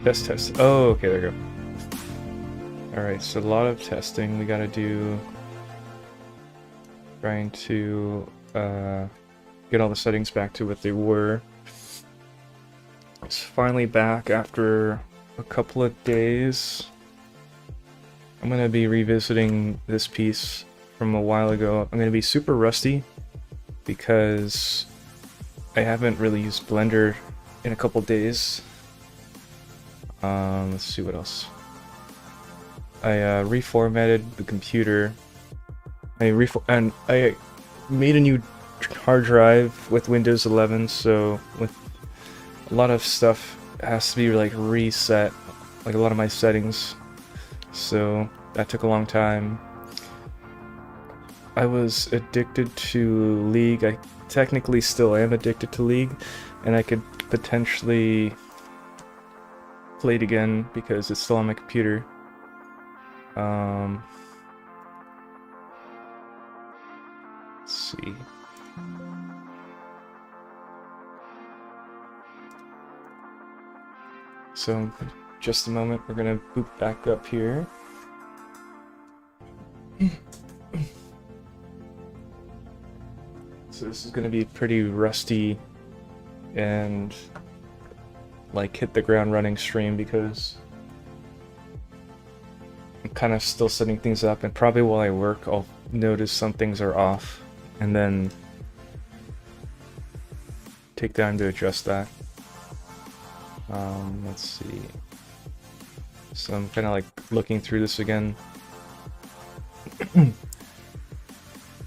Test. Oh, okay, there we go. Alright, so a lot of testing we gotta do. Trying to get all the settings back to what they were. It's finally back after a couple of days. I'm gonna be revisiting this piece from a while ago. I'm gonna be super rusty because I haven't really used Blender in a couple days. Let's see what else. I reformatted the computer. I made a new hard drive with Windows 11, so with a lot of stuff has to be like reset, like a lot of my settings. So that took a long time. I was addicted to League. I technically still am addicted to League, and I could potentially play it again because it's still on my computer. Let's see. So, just a moment, we're gonna boot back up here. So this is gonna be pretty rusty and like hit the ground running stream because I'm kind of still setting things up, and probably while I work I'll notice some things are off and then take time to adjust that. Let's see. So I'm kind of like looking through this again.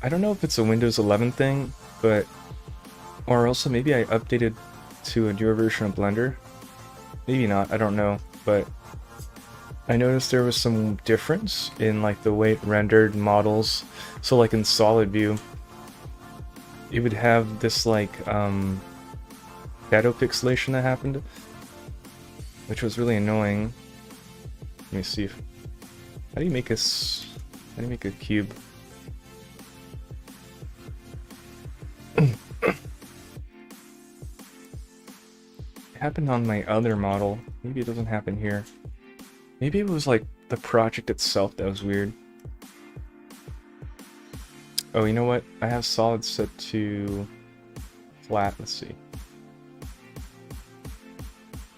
I don't know if it's a Windows 11 thing, but or also maybe I updated to a newer version of Blender. Maybe not, I don't know, but I noticed there was some difference in like the way it rendered models. So like in solid view, it would have this like shadow pixelation that happened, which was really annoying. Let me see if, how do you make a cube? It happened on my other model. Maybe it doesn't happen here. Maybe it was like the project itself that was weird. Oh, you know what? I have solid set to flat. Let's see.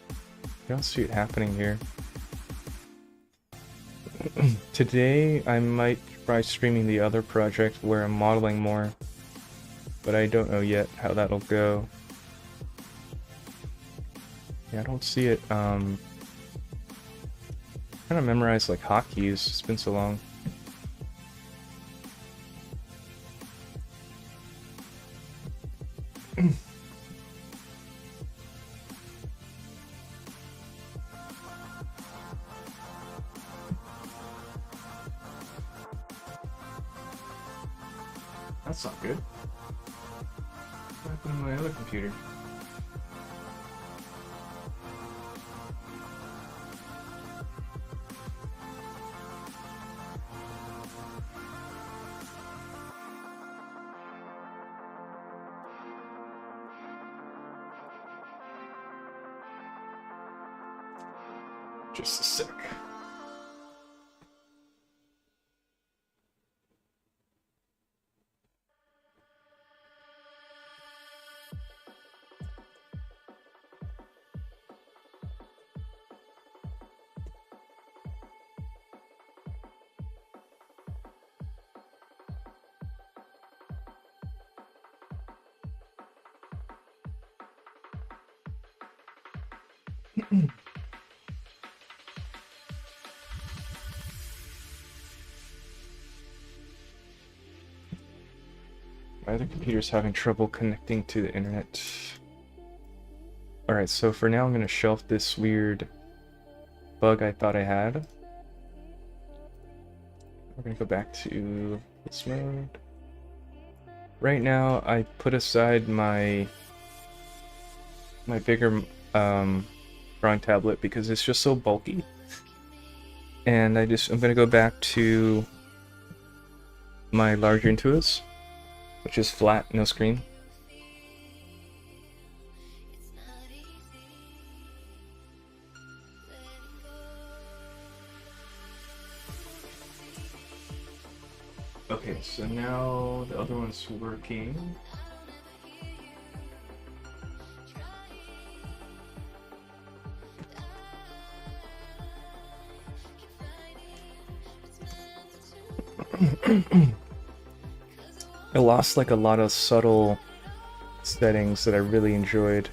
I don't see it happening here. Today I might try streaming the other project where I'm modeling more, but I don't know yet how that'll go. Yeah, I don't see it. I'm trying to memorize like hotkeys. It's been so long. That's not good. What happened to my other computer? Just a sec. My other computer's having trouble connecting to the internet. Alright, so for now I'm gonna shelf this weird bug I thought I had. We're gonna go back to this mode. Right now I put aside my bigger drawing tablet because it's just so bulky. And I'm gonna go back to my larger Intuos, which is flat, no screen. Okay, so now the other one's working. I lost like a lot of subtle settings that I really enjoyed.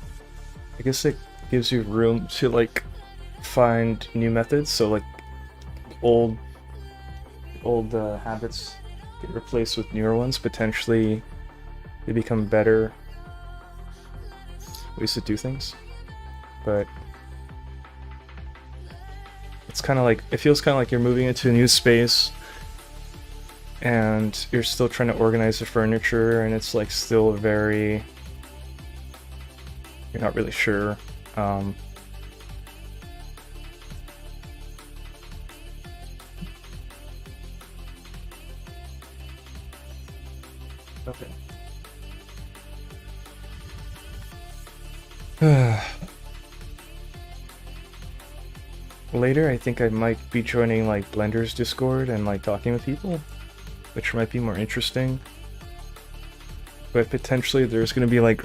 I guess it gives you room to like find new methods, so like old habits get replaced with newer ones. Potentially they become better ways to do things, but it's kind of like, it feels kind of like you're moving into a new space and you're still trying to organize the furniture, and it's like still very, you're not really sure. Okay. Later, I think I might be joining like Blender's Discord and like talking with people, which might be more interesting. But potentially there's gonna be like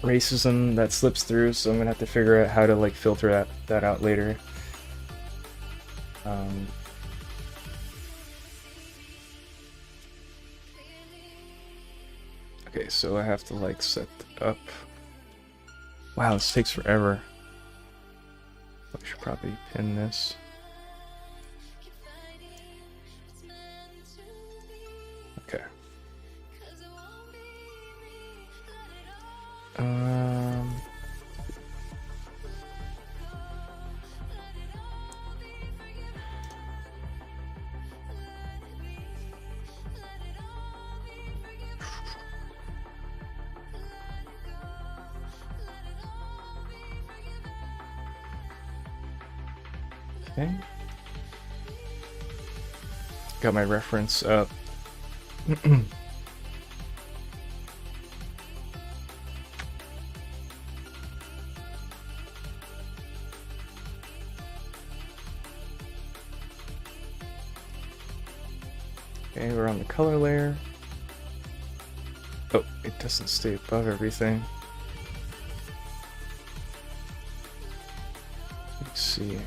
racism that slips through, so I'm gonna have to figure out how to like filter that out later. Okay, so I have to like set up. Wow, this takes forever. I should probably pin this. Okay. Okay. Got my reference up. Okay, we're on the color layer. Oh, it doesn't stay above everything. Let's see.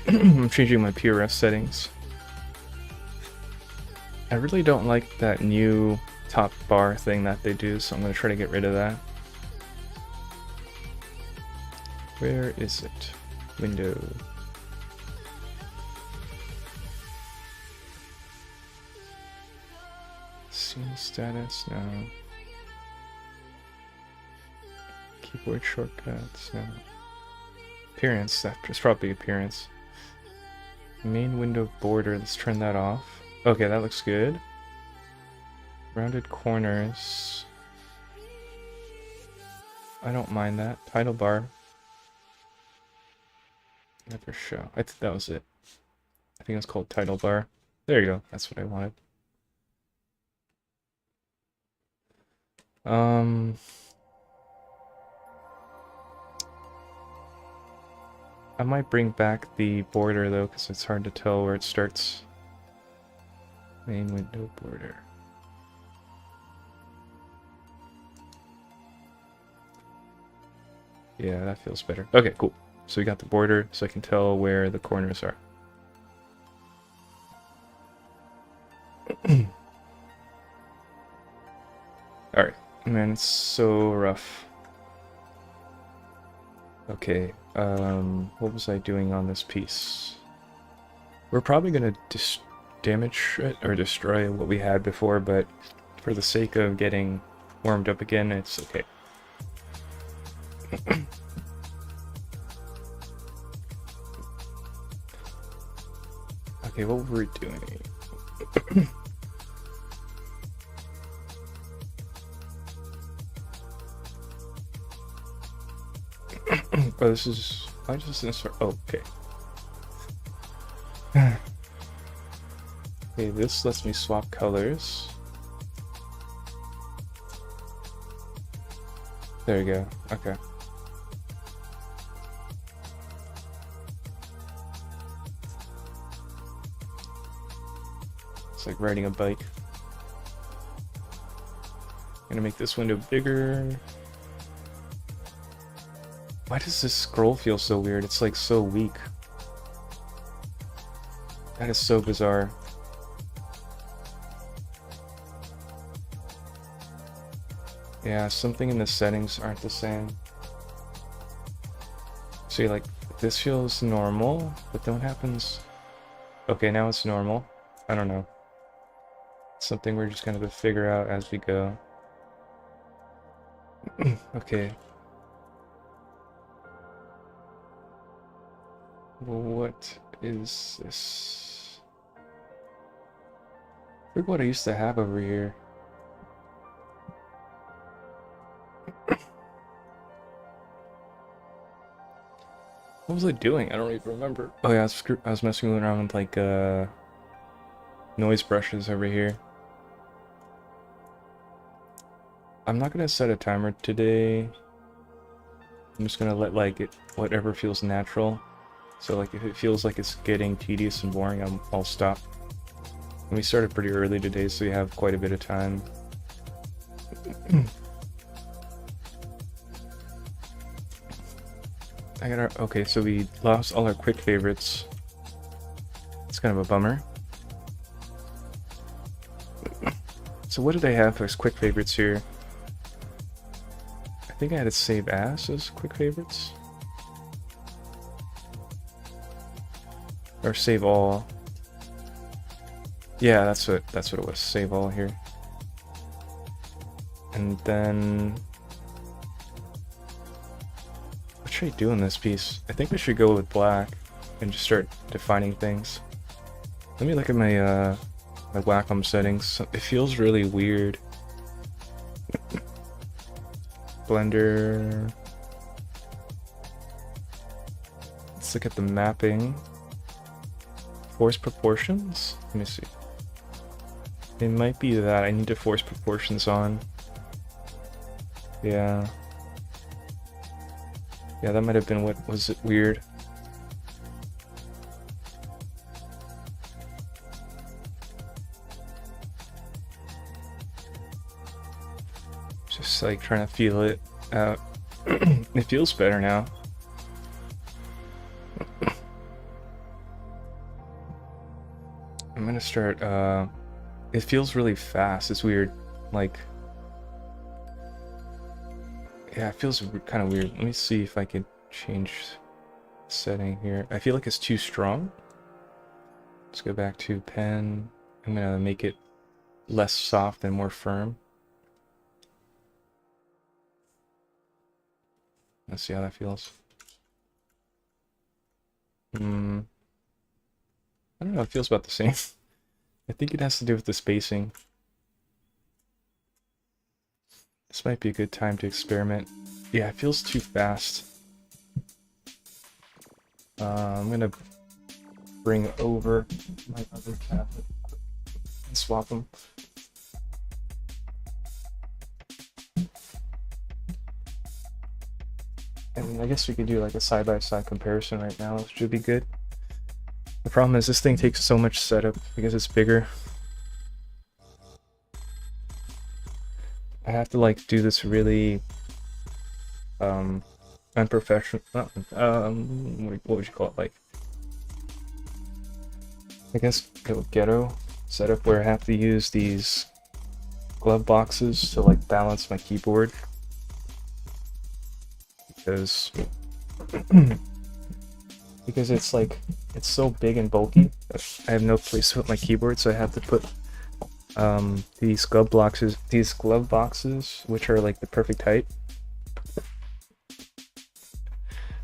I'm changing my PRS settings. I really don't like that new top bar thing that they do, so I'm going to try to get rid of that. Where is it? Window. Scene status, no. Keyboard shortcuts, no. Appearance, that's probably appearance. Main window border, let's turn that off. Okay, that looks good. Rounded corners. I don't mind that. Title bar. Never show. I think that was it. I think it's called title bar. There you go, that's what I wanted. I might bring back the border though, because it's hard to tell where it starts. Main window border. Yeah, that feels better. Okay, cool. So we got the border, so I can tell where the corners are. Alright, man, it's so rough. Okay, what was I doing on this piece? We're probably gonna damage it or destroy what we had before, but for the sake of getting warmed up again, it's okay. Okay, what were we doing? Oh, this is... Why does this start? Oh, okay. Okay, this lets me swap colors. There we go. Okay. It's like riding a bike. Gonna make this window bigger. Why does this scroll feel so weird? It's like so weak. That is so bizarre. Yeah, something in the settings aren't the same. See, like, this feels normal, but then what happens? Okay, now it's normal. I don't know. It's something we're just gonna figure out as we go. Okay. What is this? Look what I used to have over here. What was I doing? I don't even remember. Oh yeah, I was messing around with like noise brushes over here. I'm not gonna set a timer today. I'm just gonna let like it whatever feels natural. So like if it feels like it's getting tedious and boring, I'll stop. And we started pretty early today, so we have quite a bit of time. Okay, so we lost all our quick favorites. It's kind of a bummer. So what did I have as quick favorites here? I think I had to save as quick favorites. Or save all. Yeah, that's what it was. Save all here. And then what should I do in this piece? I think we should go with black and just start defining things. Let me look at my my Wacom settings. It feels really weird. Blender. Let's look at the mapping. Force proportions? Let me see. It might be that I need to force proportions on. Yeah. Yeah, that might have been what was it weird. Just like trying to feel it out. It feels better now. I'm gonna start, it feels really fast. It's weird. Like, yeah, it feels kind of weird. Let me see if I can change setting here. I feel like it's too strong. Let's go back to pen. I'm gonna make it less soft and more firm. Let's see how that feels. I don't know, it feels about the same. I think it has to do with the spacing. This might be a good time to experiment. Yeah, it feels too fast. I'm gonna bring over my other tablet and swap them. And I guess we could do like a side-by-side comparison right now, which should be good. The problem is this thing takes so much setup because it's bigger. I have to like do this really unprofessional, what would you call it, like, I guess ghetto setup where I have to use these glove boxes to like balance my keyboard. Because it's like, it's so big and bulky that I have no place to put my keyboard, so I have to put these glove boxes, which are like the perfect height,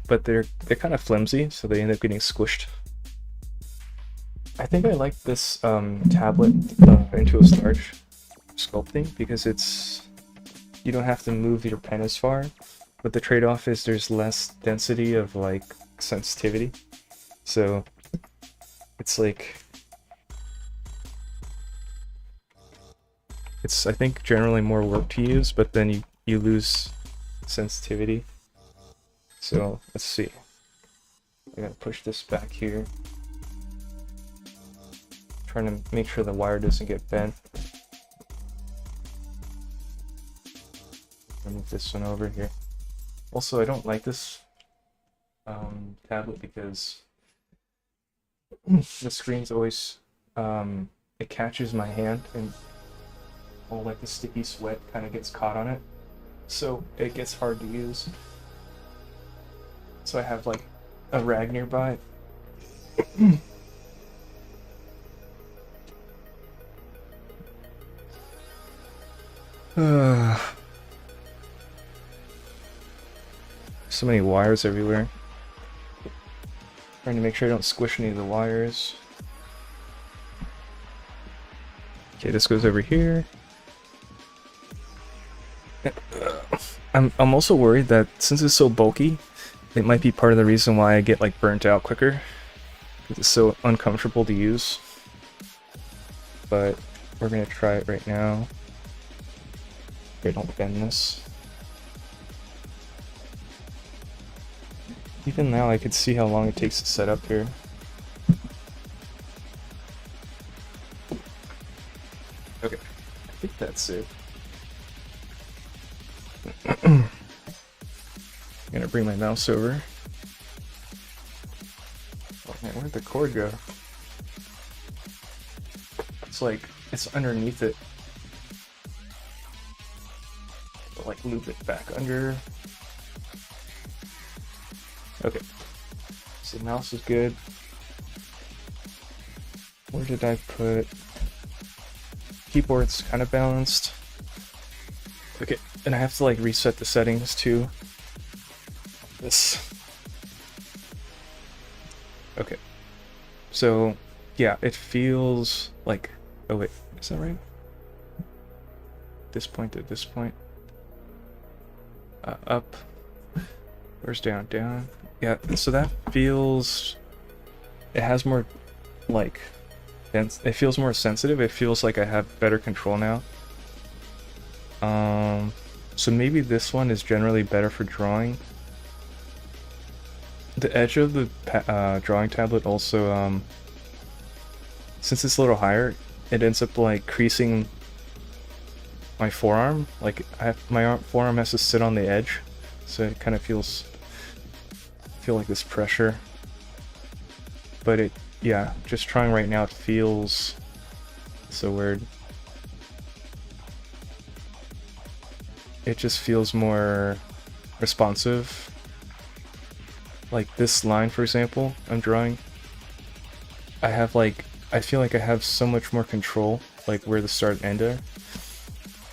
but they're kind of flimsy, so they end up getting squished. I think I like this tablet into a starch sculpting because you don't have to move your pen as far, but the trade-off is there's less density of like sensitivity, so it's like, it's I think generally more work to use, but then you lose sensitivity. So let's see, I gotta push this back here, trying to make sure the wire doesn't get bent. Move this one over here. Also, I don't like this tablet because the screen's always it catches my hand and all like the sticky sweat kind of gets caught on it, so it gets hard to use. So I have like a rag nearby. So many wires everywhere. Trying to make sure I don't squish any of the wires. Okay, this goes over here. I'm also worried that since it's so bulky, it might be part of the reason why I get like burnt out quicker. Because it's so uncomfortable to use. But we're gonna try it right now. Okay, don't bend this. Even now I could see how long it takes to set up here. Okay, I think that's it. I'm gonna bring my mouse over. Oh man, where'd the cord go? It's like, it's underneath it. I'll like loop it back under. Okay, so the mouse is good. Where did I put? Keyboard's kind of balanced. Okay, and I have to like reset the settings to this. Okay, so yeah, it feels like, oh wait, is that right? This point to this point. Up. Where's down? Down. Yeah, so that feels, it has more like, it feels more sensitive. It feels like I have better control now. So maybe this one is generally better for drawing. The edge of the drawing tablet also, since it's a little higher, it ends up like creasing my forearm. Like my forearm has to sit on the edge, so it kind of feels, feel like this pressure. But it, yeah, just trying right now, it feels so weird. It just feels more responsive. Like this line, for example, I'm drawing. I have like, I feel like I have so much more control, like where the start and end are.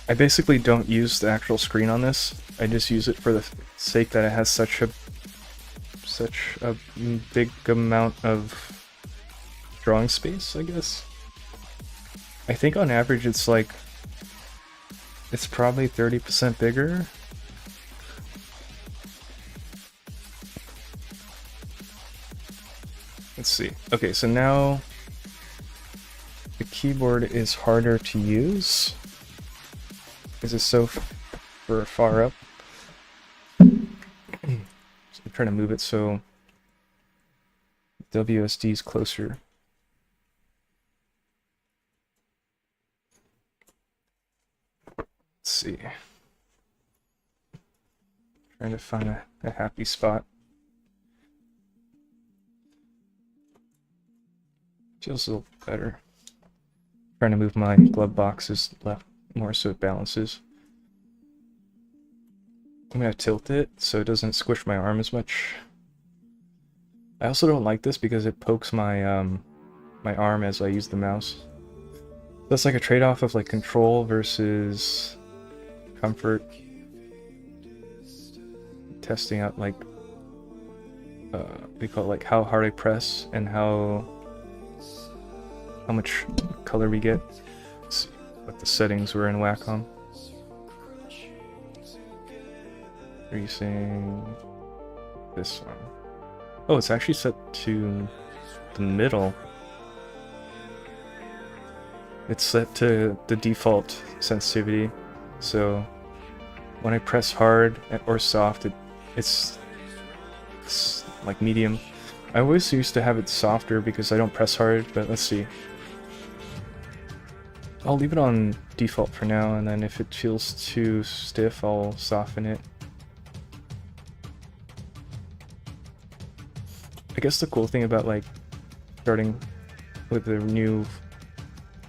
I basically don't use the actual screen on this. I just use it for the sake that it has such a big amount of drawing space, I guess. I think on average it's like, it's probably 30% bigger. Let's see. Okay, so now the keyboard is harder to use because it's so far up. So I'm trying to move it so WSD is closer. Let's see. Trying to find a happy spot. Feels a little better. Trying to move my glove boxes left more so it balances. I'm gonna tilt it so it doesn't squish my arm as much. I also don't like this because it pokes my my arm as I use the mouse. That's like a trade-off of like control versus comfort. Testing out like we call it like how hard I press and how much color we get. Let's see what the settings were in Wacom. Are you saying this one? Oh, it's actually set to the middle. It's set to the default sensitivity, so when I press hard or soft, it's like medium. I always used to have it softer because I don't press hard, but let's see. I'll leave it on default for now, and then if it feels too stiff, I'll soften it. I guess the cool thing about like starting with the new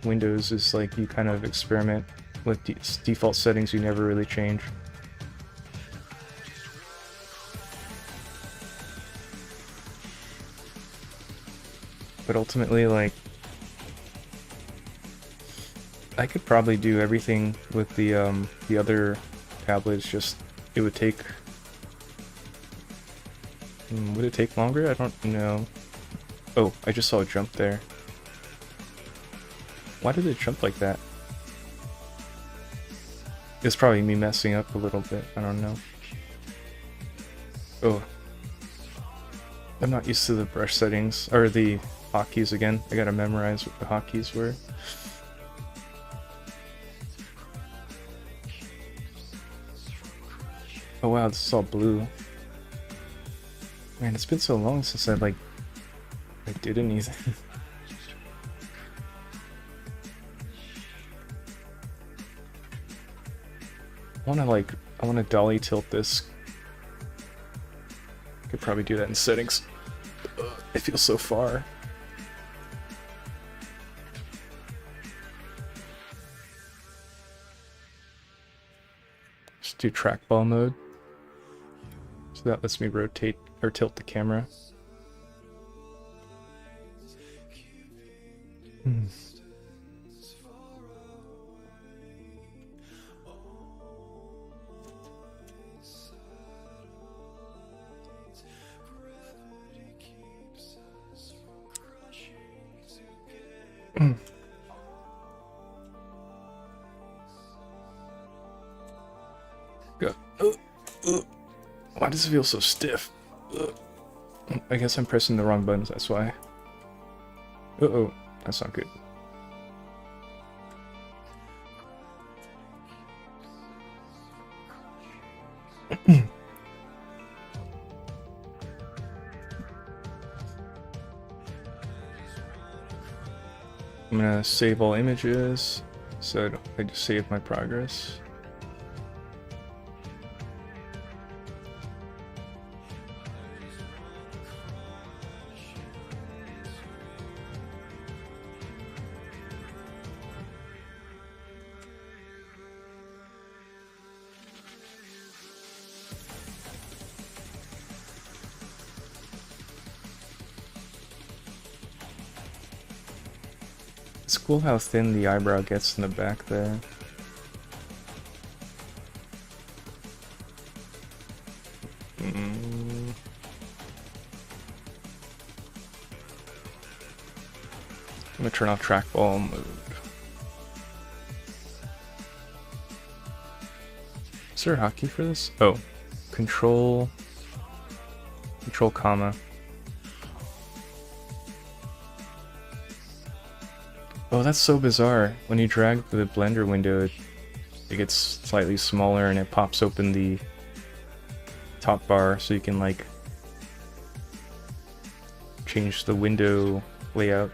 Windows is like you kind of experiment with default settings you never really change. But ultimately, like, I could probably do everything with the other tablets, just it would take... would it take longer? I don't know. Oh, I just saw a jump there. Why did it jump like that? It's probably me messing up a little bit, I don't know. Oh. I'm not used to the brush settings, or the hotkeys again. I gotta memorize what the hotkeys were. Oh wow, this is all blue. Man, it's been so long since I did anything. I wanna dolly tilt this. I could probably do that in settings. It feels so far. Just do trackball mode. So that lets me rotate or tilt the camera. Go. Why does it feel so stiff? I guess I'm pressing the wrong buttons, that's why. Uh-oh, that's not good. I'm gonna save all images, so I just save my progress. It's cool how thin the eyebrow gets in the back there. I'm gonna turn off trackball mode. Is there a hotkey for this? Oh, control comma. Oh, that's so bizarre. When you drag the Blender window, it gets slightly smaller and it pops open the top bar so you can like change the window layout.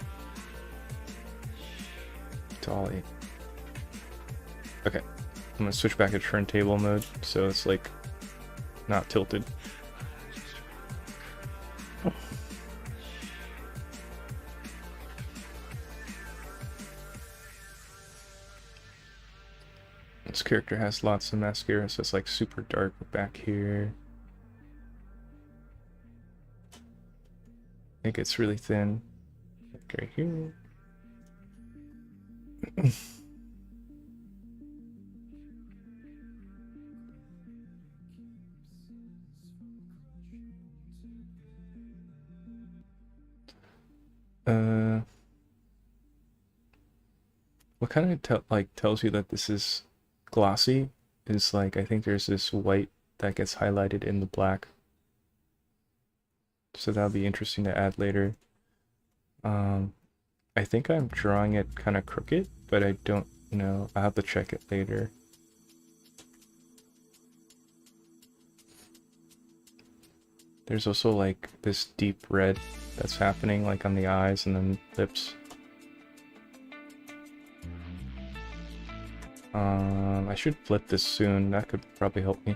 Dolly. Okay, I'm gonna switch back to turntable mode so it's like not tilted. This character has lots of mascara, so it's like super dark back here. It gets really thin. Like right here. What kind of tells you that this is glossy is like, I think there's this white that gets highlighted in the black. So that'll be interesting to add later. I think I'm drawing it kind of crooked, but I don't know. I'll have to check it later. There's also like this deep red that's happening like on the eyes and then lips. I should flip this soon. That could probably help me.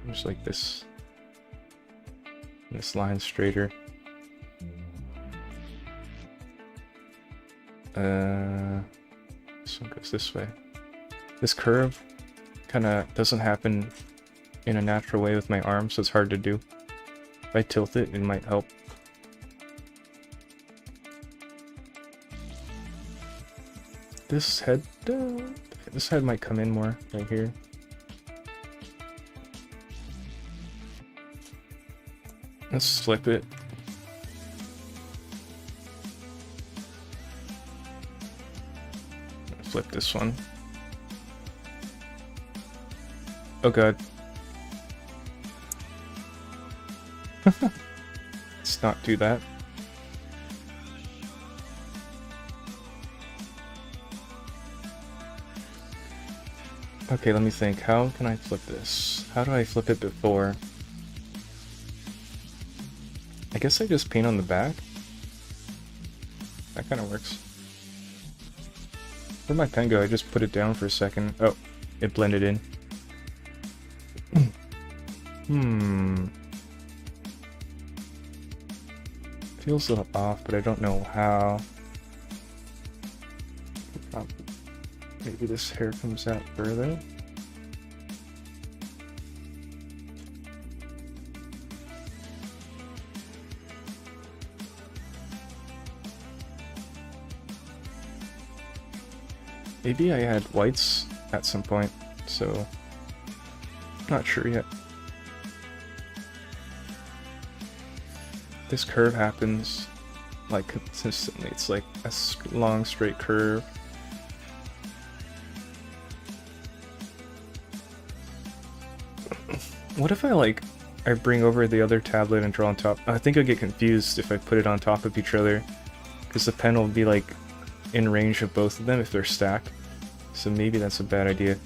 Just like this. This line straighter. This one goes this way. This curve kind of doesn't happen in a natural way with my arm, so it's hard to do. If I tilt it, it might help. This head might come in more right here. Let's flip it. Flip this one. Oh god. Let's not do that. Okay, let me think. How can I flip this? How do I flip it before? I guess I just paint on the back. That kind of works. Where'd my pen go? I just put it down for a second. Oh, it blended in. Feels a little off, but I don't know how. Maybe this hair comes out further. Maybe I had whites at some point, so not sure yet. This curve happens like consistently. It's like a long straight curve. What if I bring over the other tablet and draw on top? I think I'll get confused if I put it on top of each other, because the pen will be like in range of both of them if they're stacked. So maybe that's a bad idea.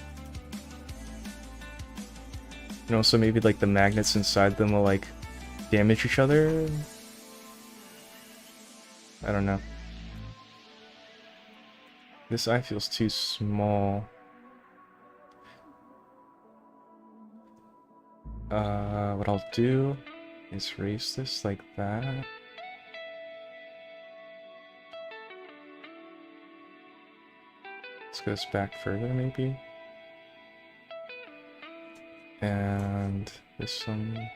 And also maybe like the magnets inside them will like damage each other. I don't know. This eye feels too small. What I'll do is raise this like that. This goes back further maybe. And this one.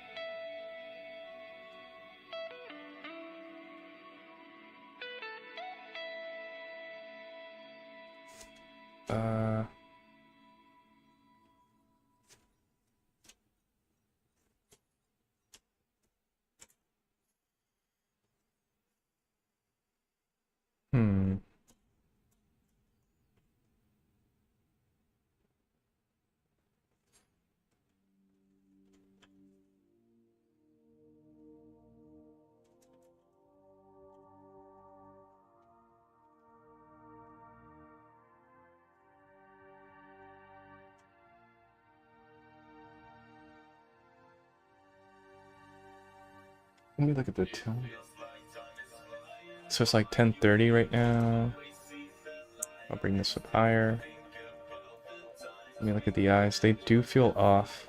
Let me look at the time. So it's like 10:30 right now. I'll bring this up higher. Let me look at the eyes. They do feel off.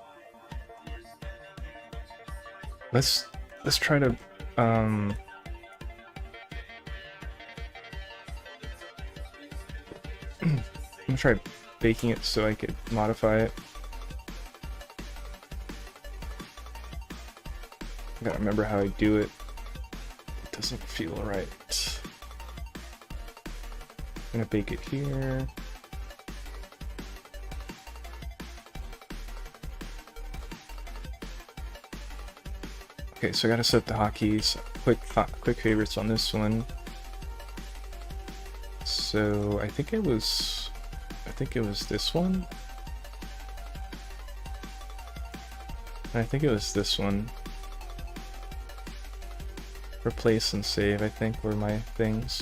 Let's try to I'm gonna try baking it so I could modify it. I gotta remember how I do it. It doesn't feel right. I'm gonna bake it here. Okay, so I gotta set the hotkeys. Quick favorites on this one. So I think it was this one. I think it was this one. Replace and save, I think, were my things.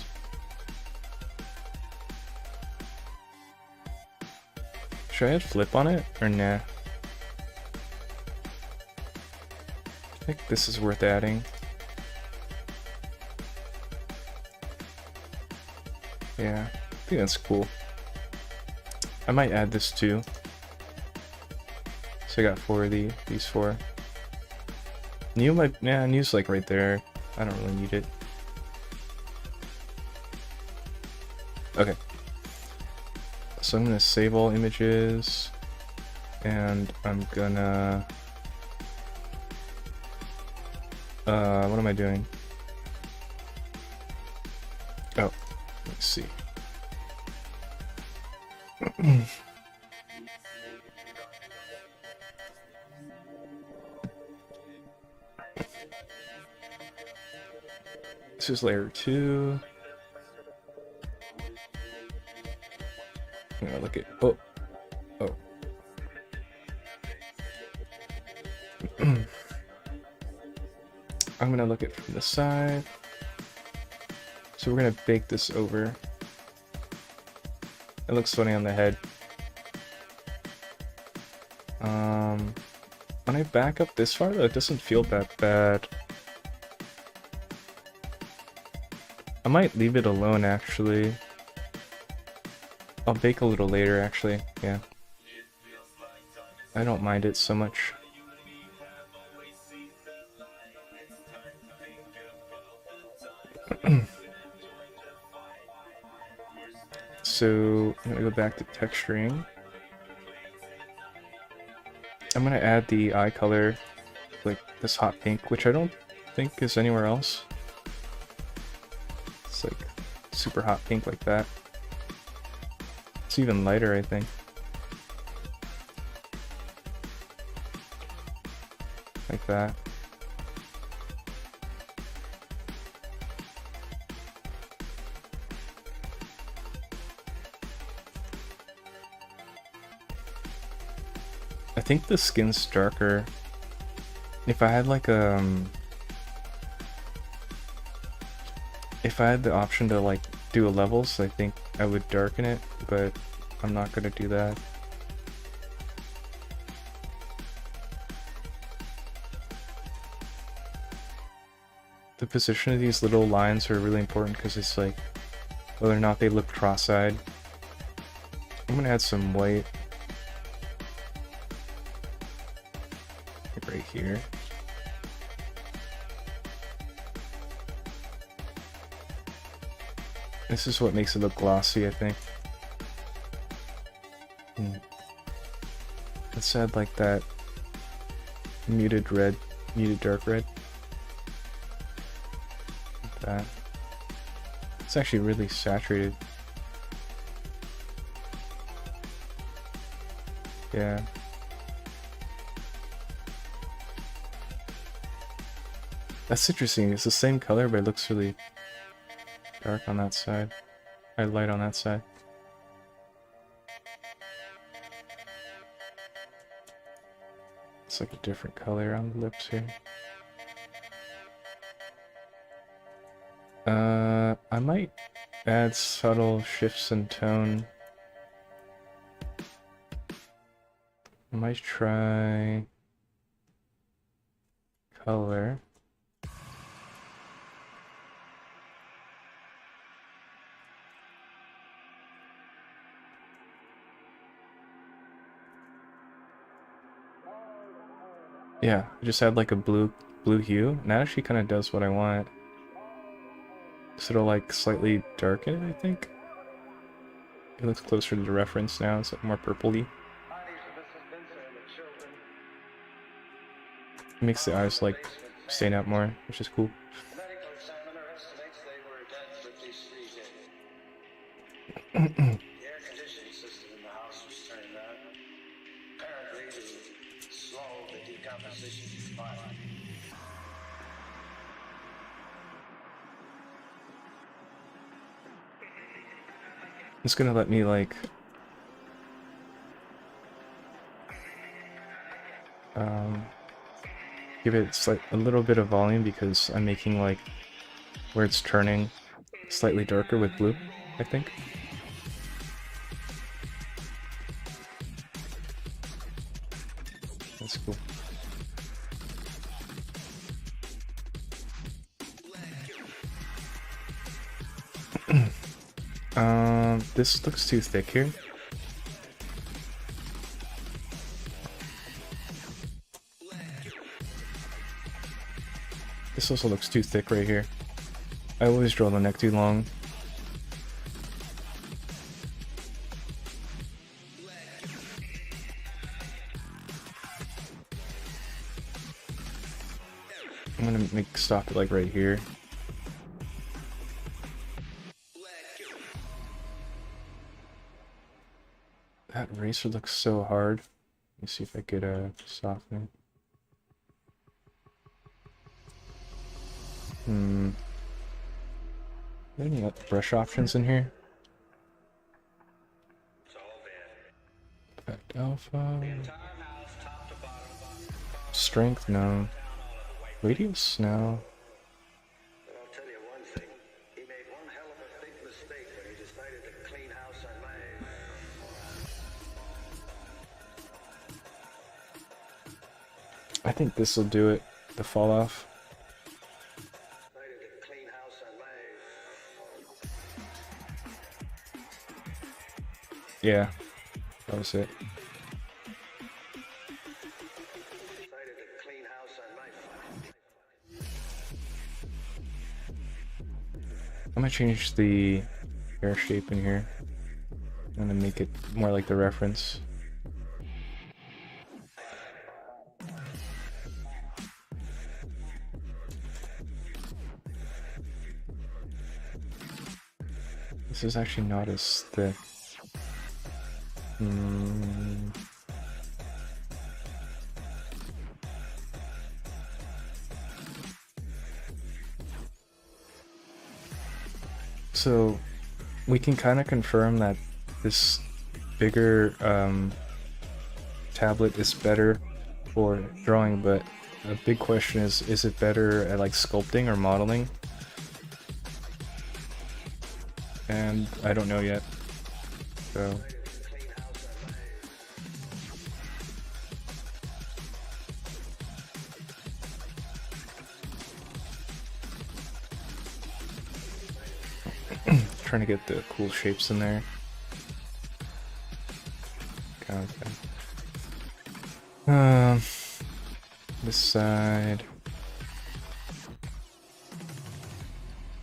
Should I add flip on it or nah? I think this is worth adding. Yeah, I think that's cool. I might add this too. So I got 4 of these 4. New might, yeah, new's like right there. I don't really need it. Okay. So I'm gonna save all images, and I'm gonna what am I doing? Oh, let's see. This is layer 2. I'm gonna look at, oh. I'm gonna look at from the side. So we're gonna bake this over. It looks funny on the head. When I back up this far though, it doesn't feel that bad. I might leave it alone actually. I'll bake a little later actually, yeah. I don't mind it so much. So I'm gonna go back to texturing. I'm gonna add the eye color, like this hot pink, which I don't think is anywhere else. It's like super hot pink like that. It's even lighter, I think. Like that. I think the skin's darker. If I had like if I had the option to like do a levels, I think I would darken it, but I'm not gonna do that. The position of these little lines are really important because it's like whether or not they look cross-eyed. I'm gonna add some white right here. This is what makes it look glossy, I think. Let's add like that muted red, muted dark red. Like that. It's actually really saturated. Yeah. That's interesting. It's the same color, but it looks really dark on that side. Or light on that side. It's like a different color on the lips here. I might add subtle shifts in tone. I might try color. Yeah, I just add like a blue hue, and that actually kind of does what I want. So it'll like slightly darken it, I think. It looks closer to the reference now, it's like more purpley. It makes the eyes like stand out more, which is cool. It's gonna let me like give it a little bit of volume because I'm making like where it's turning slightly darker with blue, I think. That's cool. This looks too thick here. This also looks too thick right here. I always draw the neck too long. I'm gonna stop it like right here. That eraser looks so hard. Let me see if I could soften it. Are there any brush options in here? Effect alpha. Strength, no. Radius, no. But I'll tell you one thing, he made one hell of a big mistake when he decided to clean house on my... I think this will do it, the fall off. Decided to clean house on my... Yeah, that was it. Decided to clean house on my... I'm gonna change the hair shape in here. I'm gonna make it more like the reference. This is actually not as thick. So we can kind of confirm that this bigger tablet is better for drawing, but a big question is it better at like sculpting or modeling? And I don't know yet. So trying to get the cool shapes in there. Okay. This side.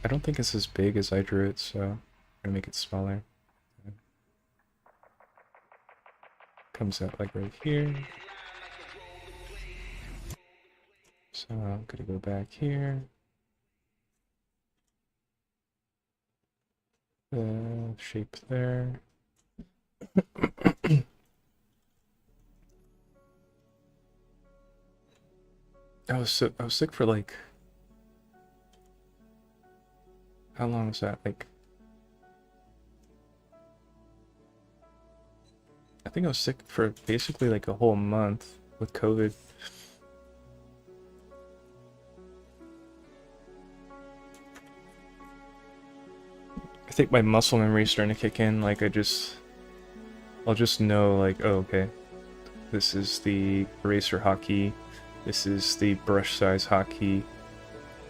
I don't think it's as big as I drew it, so I'm gonna make it smaller. Comes out like right here. So I'm gonna go back here. The shape there. I was sick for like, how long was that? Like, I think I was sick for basically like a whole month with COVID. I think my muscle memory is starting to kick in. Like I'll just know like, oh, okay, this is the eraser hotkey. This is the brush size hotkey.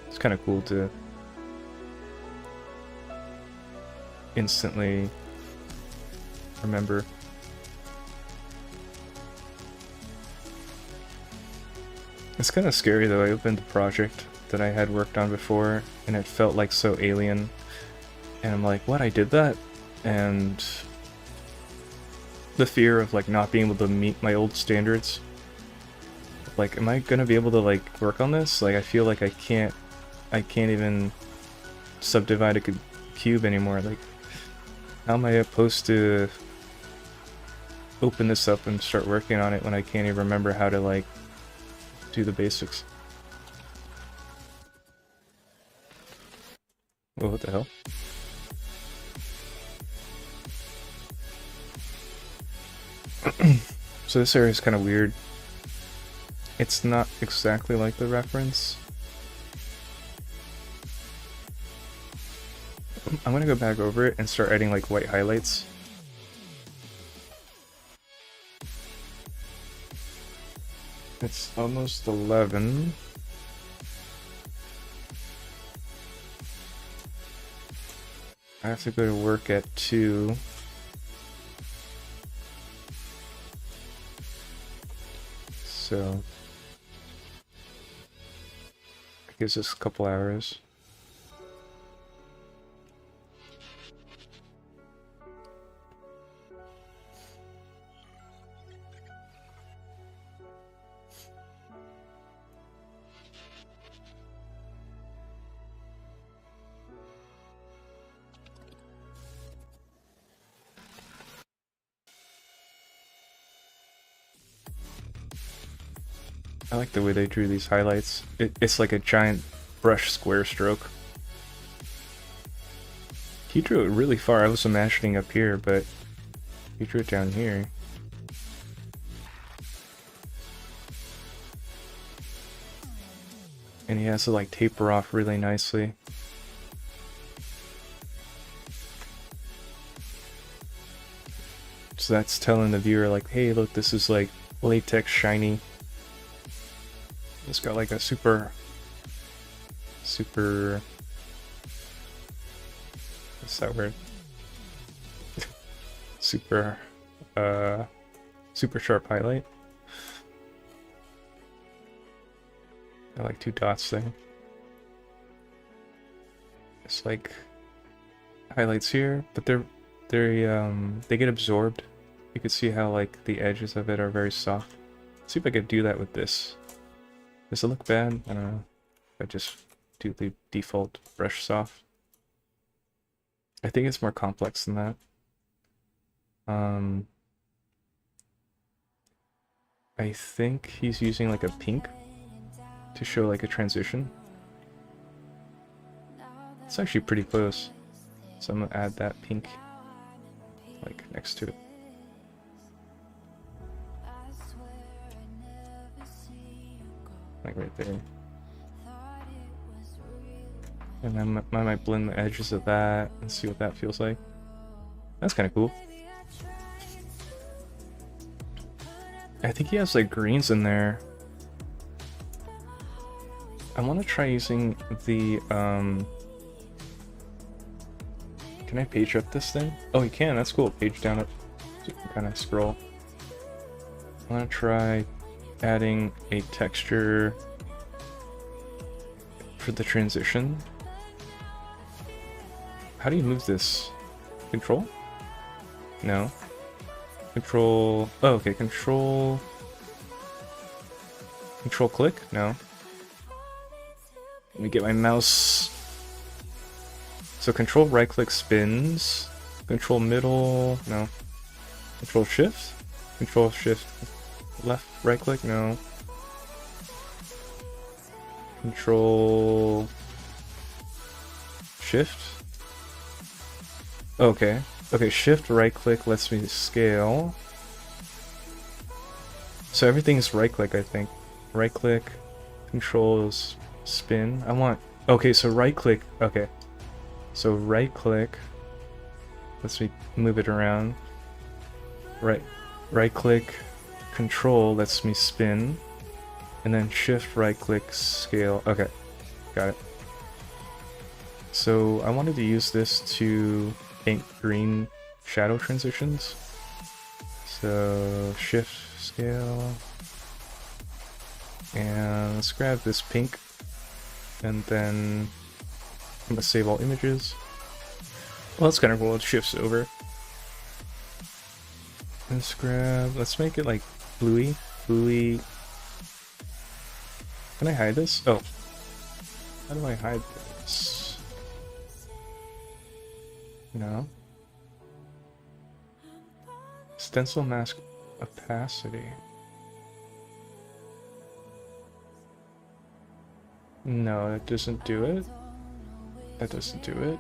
It's kind of cool to instantly remember. It's kind of scary though. I opened the project that I had worked on before and it felt like so alien. And I'm like, what? I did that? And the fear of like not being able to meet my old standards. Like, am I gonna be able to like work on this? Like, I feel like I can't even subdivide a cube anymore. Like, how am I supposed to open this up and start working on it when I can't even remember how to like do the basics? Whoa, what the hell? So this area is kind of weird. It's not exactly like the reference. I'm gonna go back over it and start adding like white highlights. It's almost 11. I have to go to work at 2. So I Gives us a couple hours. I like the way they drew these highlights. It's like a giant brush square stroke. He drew it really far. I was imagining up here, but he drew it down here. And he has to like taper off really nicely. So that's telling the viewer like, hey, look, this is like latex shiny. It's got like a super what's that word? super sharp highlight. I like 2 dots there. It's like highlights here, but they get absorbed. You can see how like the edges of it are very soft. Let's see if I could do that with this. Does it look bad? I don't know. If I just do the default brush soft. I think it's more complex than that. I think he's using like a pink to show like a transition. It's actually pretty close. So I'm gonna add that pink like next to it. Like right there. And then I might blend the edges of that and see what that feels like. That's kind of cool. I think he has like greens in there. I want to try using the can I page up this thing? Oh, you can. That's cool. Page down it. So you can kind of scroll. I want to try adding a texture for the transition. How do you move this? Control? No. Control. Oh, okay. Control. Control click? No. Let me get my mouse. So control right click spins. Control middle. No. Control shift. Control shift left right click. No. Control shift. Okay. Okay, shift right click lets me scale. So everything's right click, I think. Right click, controls spin. I want, okay, so right click, okay. So right click lets me move it around. Right click, control lets me spin. And then shift right click scale. Okay, got it. So I wanted to use this to paint green shadow transitions. So shift scale. And let's grab this pink. And then I'm gonna save all images. Well, that's kind of cool. It shifts over. Let's make it like bluey. Bluey. Can I hide this? Oh. How do I hide this? No. Stencil mask opacity. No, that doesn't do it. That doesn't do it.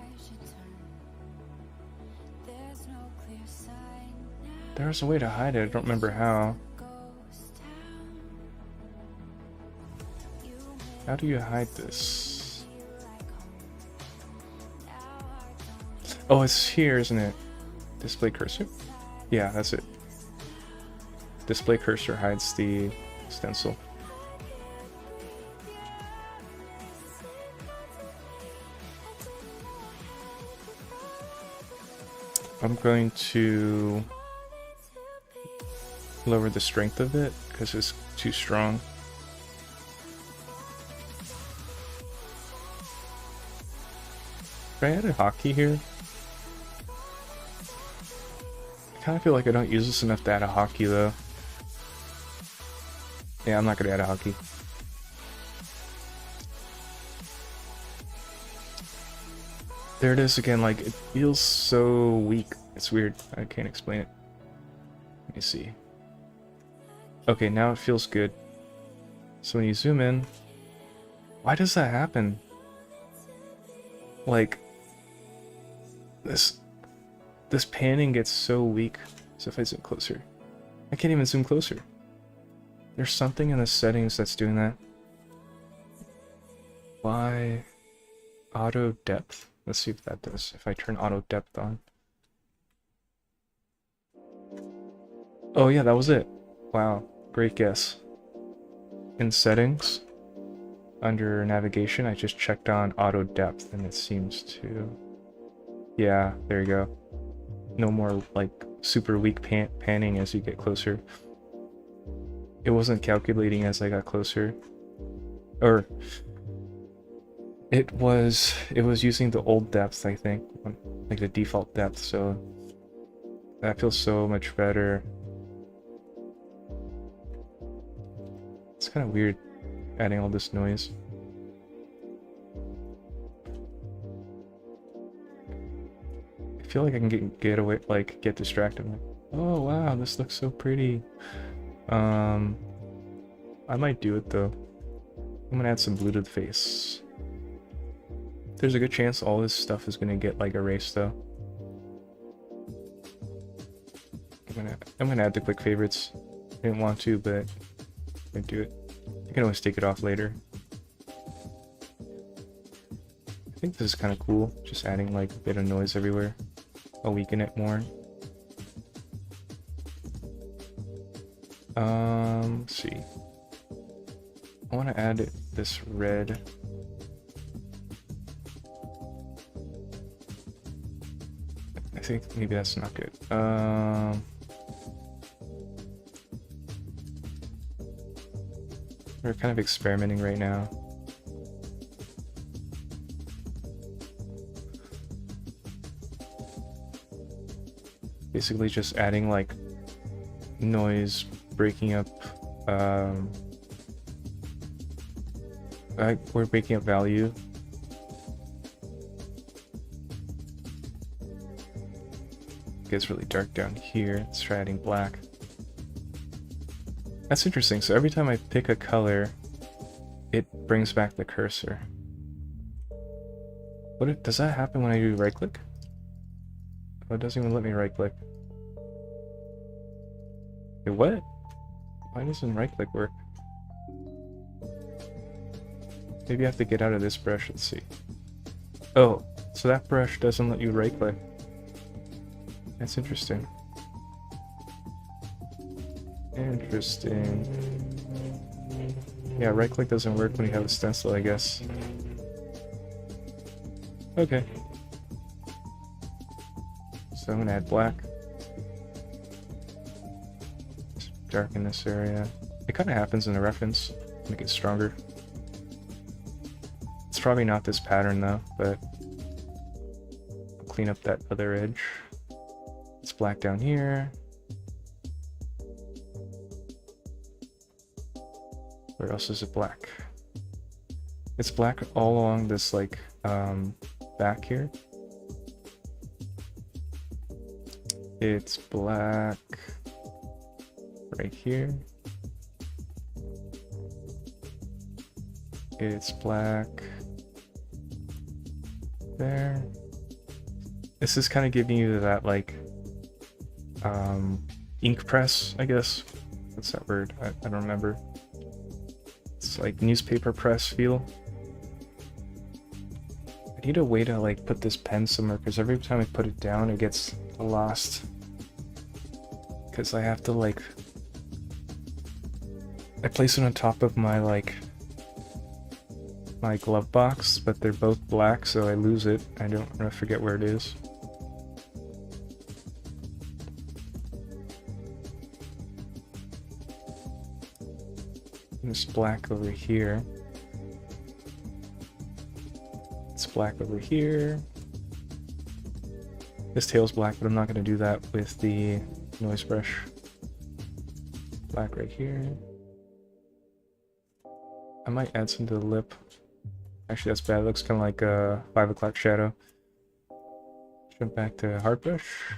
There's a way to hide it. I don't remember how. How do you hide this? Oh, it's here, isn't it? Display cursor? Yeah, that's it. Display cursor hides the stencil. I'm going to lower the strength of it because it's too strong. Should I add a hotkey here? I kind of feel like I don't use this enough to add a hotkey though. Yeah, I'm not gonna add a hotkey. There it is again, like, it feels so weak. It's weird. I can't explain it. Let me see. Okay, now it feels good. So when you zoom in, why does that happen? Like, this panning gets so weak. So if I zoom closer, I can't even zoom closer. There's something in the settings that's doing that. Why? Auto depth. Let's see if that does. If I turn auto depth on. Oh yeah, that was it. Wow, great guess. In settings, under navigation, I just checked on auto depth and it seems to... Yeah, there you go. No more like super weak panning as you get closer. It wasn't calculating as I got closer. Or it was using the old depth, I think, like the default depth, so that feels so much better. It's kind of weird adding all this noise. I feel like I can get away, like get distracted. Like, oh wow, this looks so pretty. I might do it though. I'm gonna add some blue to the face. There's a good chance all this stuff is gonna get like erased though. I'm gonna add the quick favorites. I didn't want to, but I'm gonna do it. I can always take it off later. I think this is kind of cool, just adding like a bit of noise everywhere. I'll weaken it more. Let's see. I want to add this red. I think maybe that's not good. We're kind of experimenting right now. Basically just adding like noise, breaking up, we're breaking up value. It gets really dark down here. Let's try adding black. That's interesting. So every time I pick a color, it brings back the cursor. Does that happen when I do right click? Oh, it doesn't even let me right click. Wait, what? Why doesn't right click work? Maybe I have to get out of this brush. Let's see. Oh, so that brush doesn't let you right click. That's interesting. Interesting. Yeah, right click doesn't work when you have a stencil, I guess. Okay. So I'm gonna add black. Just darken this area. It kind of happens in the reference. Make it stronger. It's probably not this pattern though, but I'll clean up that other edge. It's black down here. Where else is it black? It's black all along this like back here. It's black right here. It's black there. This is kind of giving you that like ink press, I guess. What's that word? I don't remember. It's like newspaper press feel. I need a way to like put this pen somewhere because every time I put it down it gets lost. Because I have to like... I place it on top of my like... my glove box, but they're both black so I lose it. I forget where it is. It's black over here. It's black over here. This tail's black, but I'm not going to do that with the noise brush. Black right here. I might add some to the lip. Actually, that's bad. It looks kind of like a 5 o'clock shadow. Jump back to hard brush.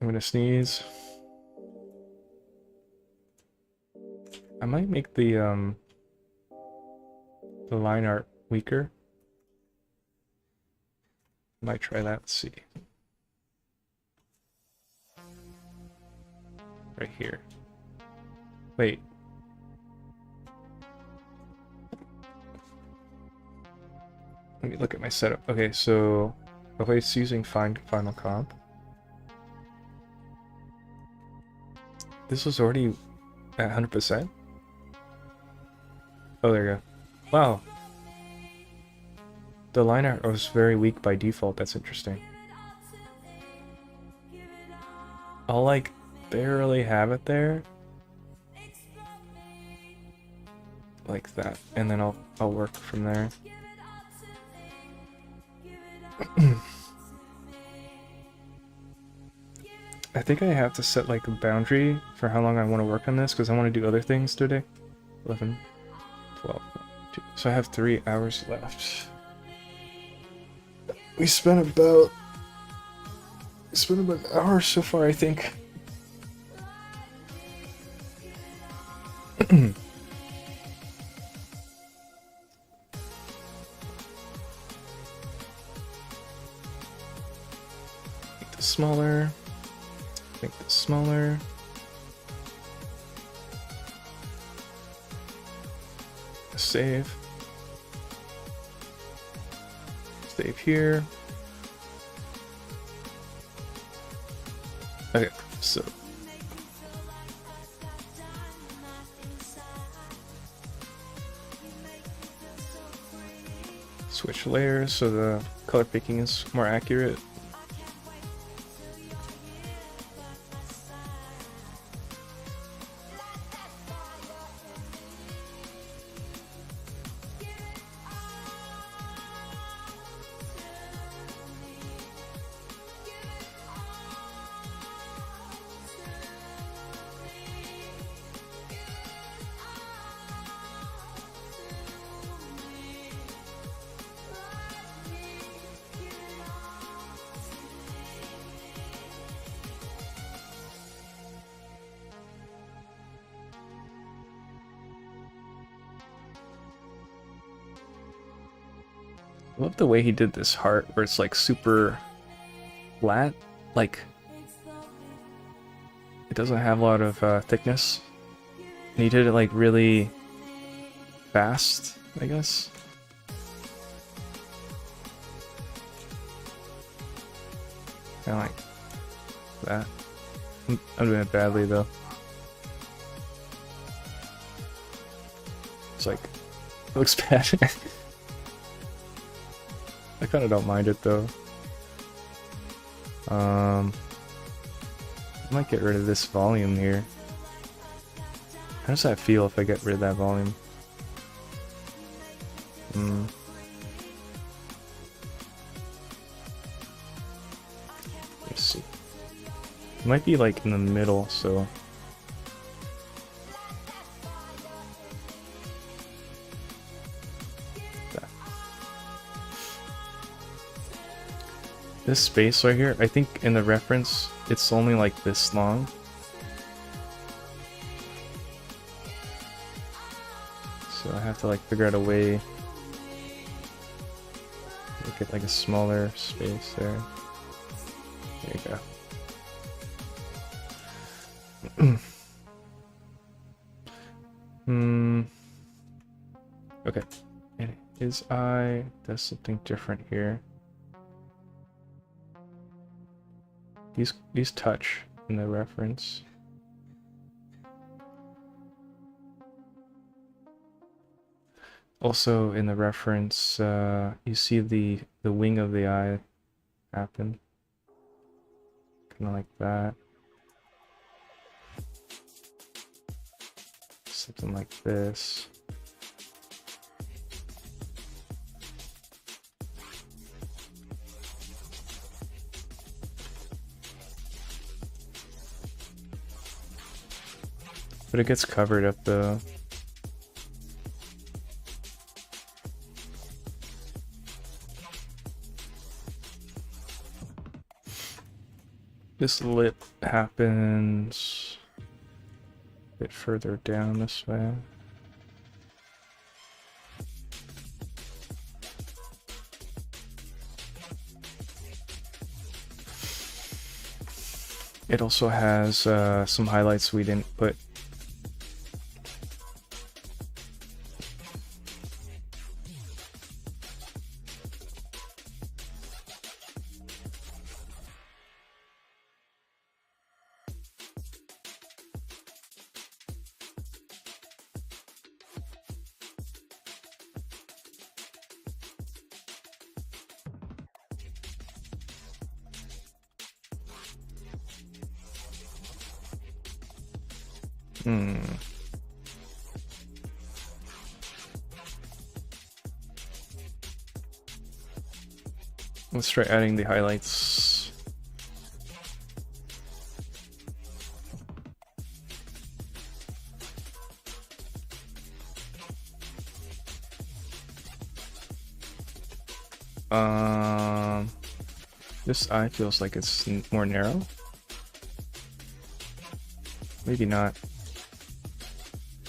I'm gonna sneeze. I might make the line art weaker. Might try that. Let's see. Right here. Wait. Let me look at my setup. Okay, so if it's using Final Comp. This was already at 100%? Oh, there you go. Wow. The line art was very weak by default. That's interesting. I'll like barely have it there. Like that. And then I'll work from there. I think I have to set like a boundary for how long I want to work on this because I want to do other things today. 11, 12, 2. So I have 3 hours left. We spent about an hour so far, I think. Make this smaller. Make this smaller. Save. Save here. Okay, so switch layers so the color picking is more accurate. I love the way he did this heart where it's like super flat, like it doesn't have a lot of thickness, and he did it like really fast, I guess. Kind of like that. I'm doing it badly though. It's like, it looks bad. I kind of don't mind it though. I might get rid of this volume here. How does that feel if I get rid of that volume? Let's see. It might be like in the middle, so. This space right here, I think in the reference, it's only like this long. So I have to like figure out a way to get like a smaller space there. There you go. Okay. And his eye does something different here. These touch in the reference. Also in the reference, you see the wing of the eye happen. Kind of like that. Something like this. But it gets covered up though. This lip happens a bit further down this way. It also has some highlights we didn't put. Let's try adding the highlights. This eye feels like it's more narrow. Maybe not.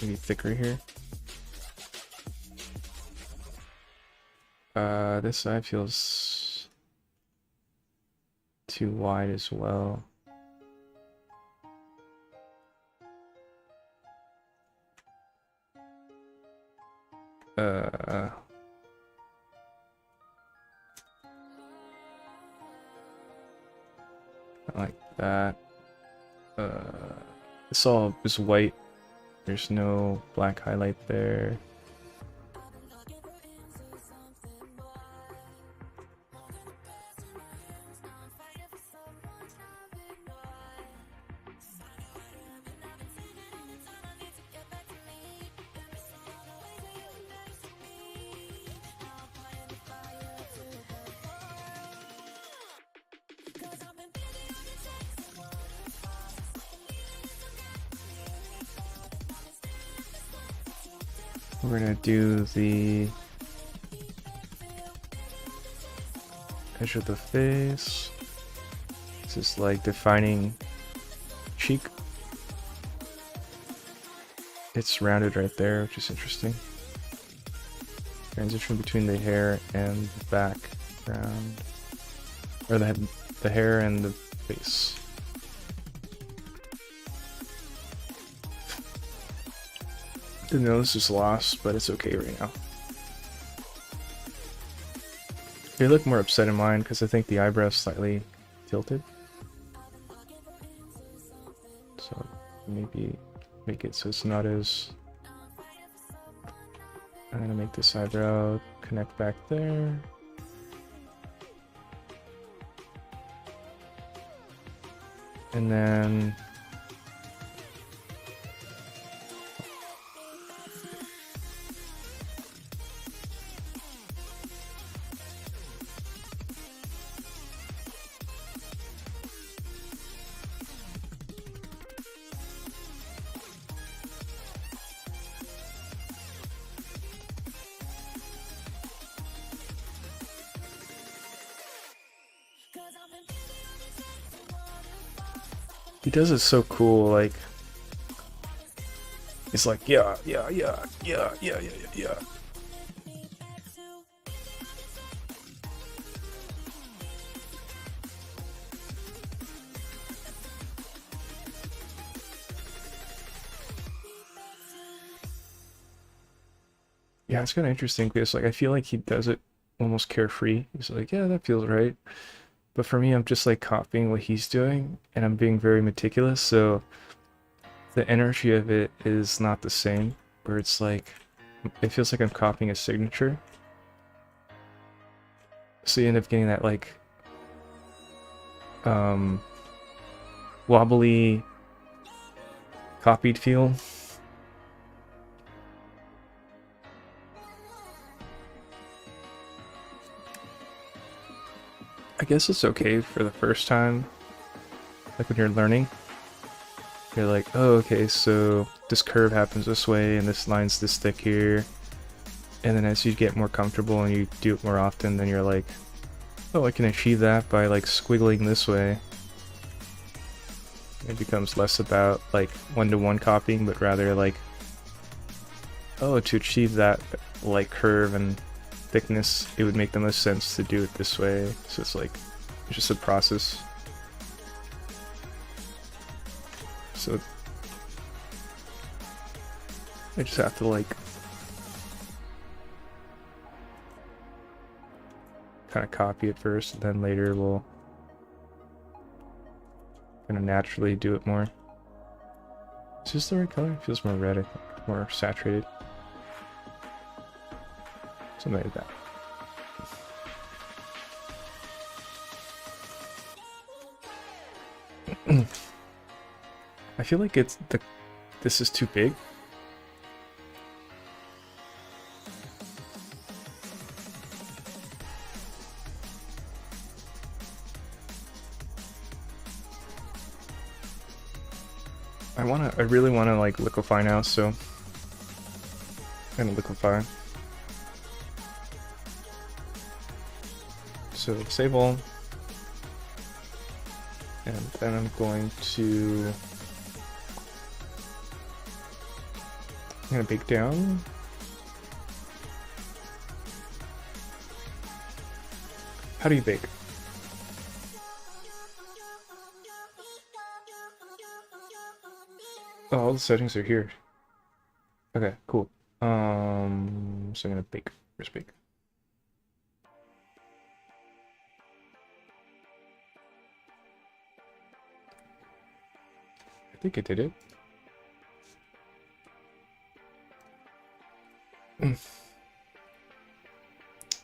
Maybe thicker here. This eye feels too wide as well. Like that. This all is white. There's no black highlight there. We're gonna do the edge of the face. This is like defining cheek. It's rounded right there, which is interesting. Transition between the hair and the background, or the hair and the face. The nose is lost, but it's okay right now. They look more upset in mine because I think the eyebrow's slightly tilted. So maybe make it so it's not as... I'm gonna make this eyebrow connect back there. And then... he does it so cool, like it's like yeah. Yeah, it's kind of interesting because like I feel like he does it almost carefree. He's like, yeah, that feels right. But for me, I'm just like copying what he's doing, and I'm being very meticulous, so the energy of it is not the same, where it's like, it feels like I'm copying a signature. So you end up getting that like, wobbly, copied feel. I guess it's okay for the first time, like when you're learning. you're like, oh, okay, so this curve happens this way and this line's this thick here. And then as you get more comfortable and you do it more often, then you're like, oh, I can achieve that by like squiggling this way. It becomes less about like one-to-one copying, but rather like, oh, to achieve that like curve and thickness, it would make the most sense to do it this way. So it's like, it's just a process. So I just have to like kind of copy it first, and then later we'll kind of naturally do it more. Is this the right color? It feels more red, I think. More saturated. Something like that. I feel like this is too big. I really wanna like liquefy now, so I'm gonna liquefy. So save all. And then I'm going to bake down. How do you bake? Oh, all the settings are here. Okay, cool. So I'm gonna bake. Where's bake? I think I did it.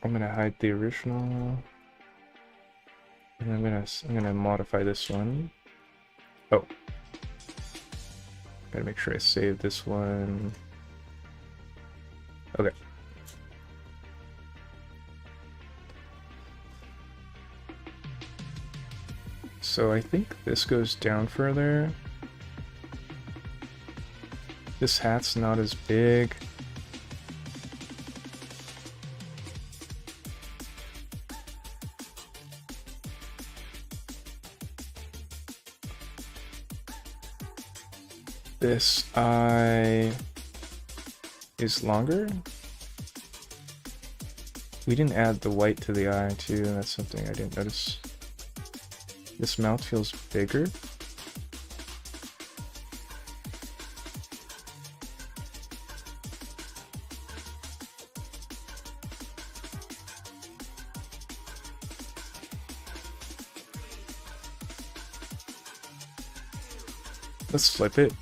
I'm gonna hide the original, and I'm gonna modify this one. Oh, gotta make sure I save this one. Okay. So I think this goes down further. This hat's not as big. This eye is longer. We didn't add the white to the eye too, and that's something I didn't notice. This mouth feels bigger. Let's flip it.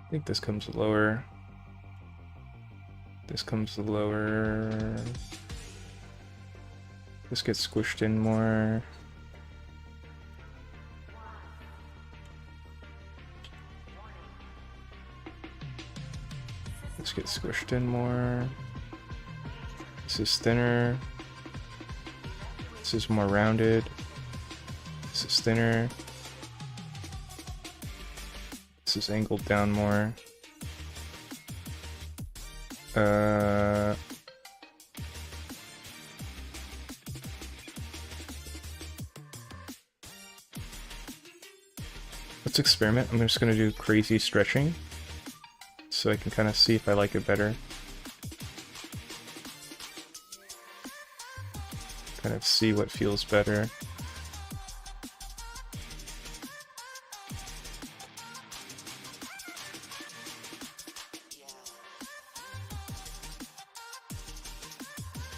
I think this comes lower. This comes lower. This gets squished in more. This gets squished in more. This is thinner. This is more rounded. This is thinner. This is angled down more. Let's experiment. I'm just gonna do crazy stretching so I can kind of see if I like it better. Kind of see what feels better.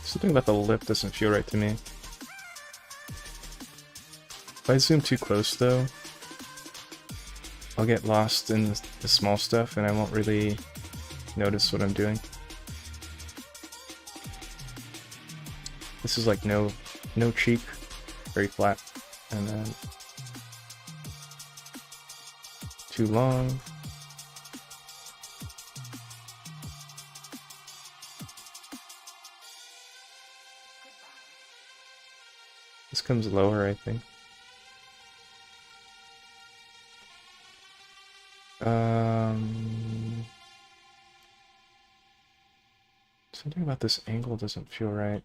Something about the lip doesn't feel right to me. If I zoom too close though, I'll get lost in the small stuff and I won't really notice what I'm doing. This is like no cheek, very flat, and then too long. This comes lower, I think. Something about this angle doesn't feel right.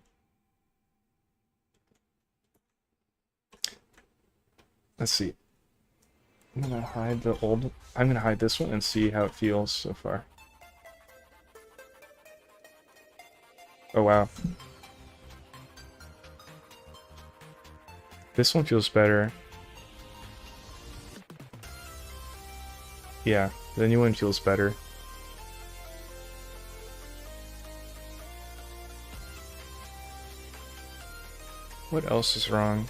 Let's see. I'm gonna hide this one and see how it feels so far. Oh wow. This one feels better. Yeah, the new one feels better. What else is wrong?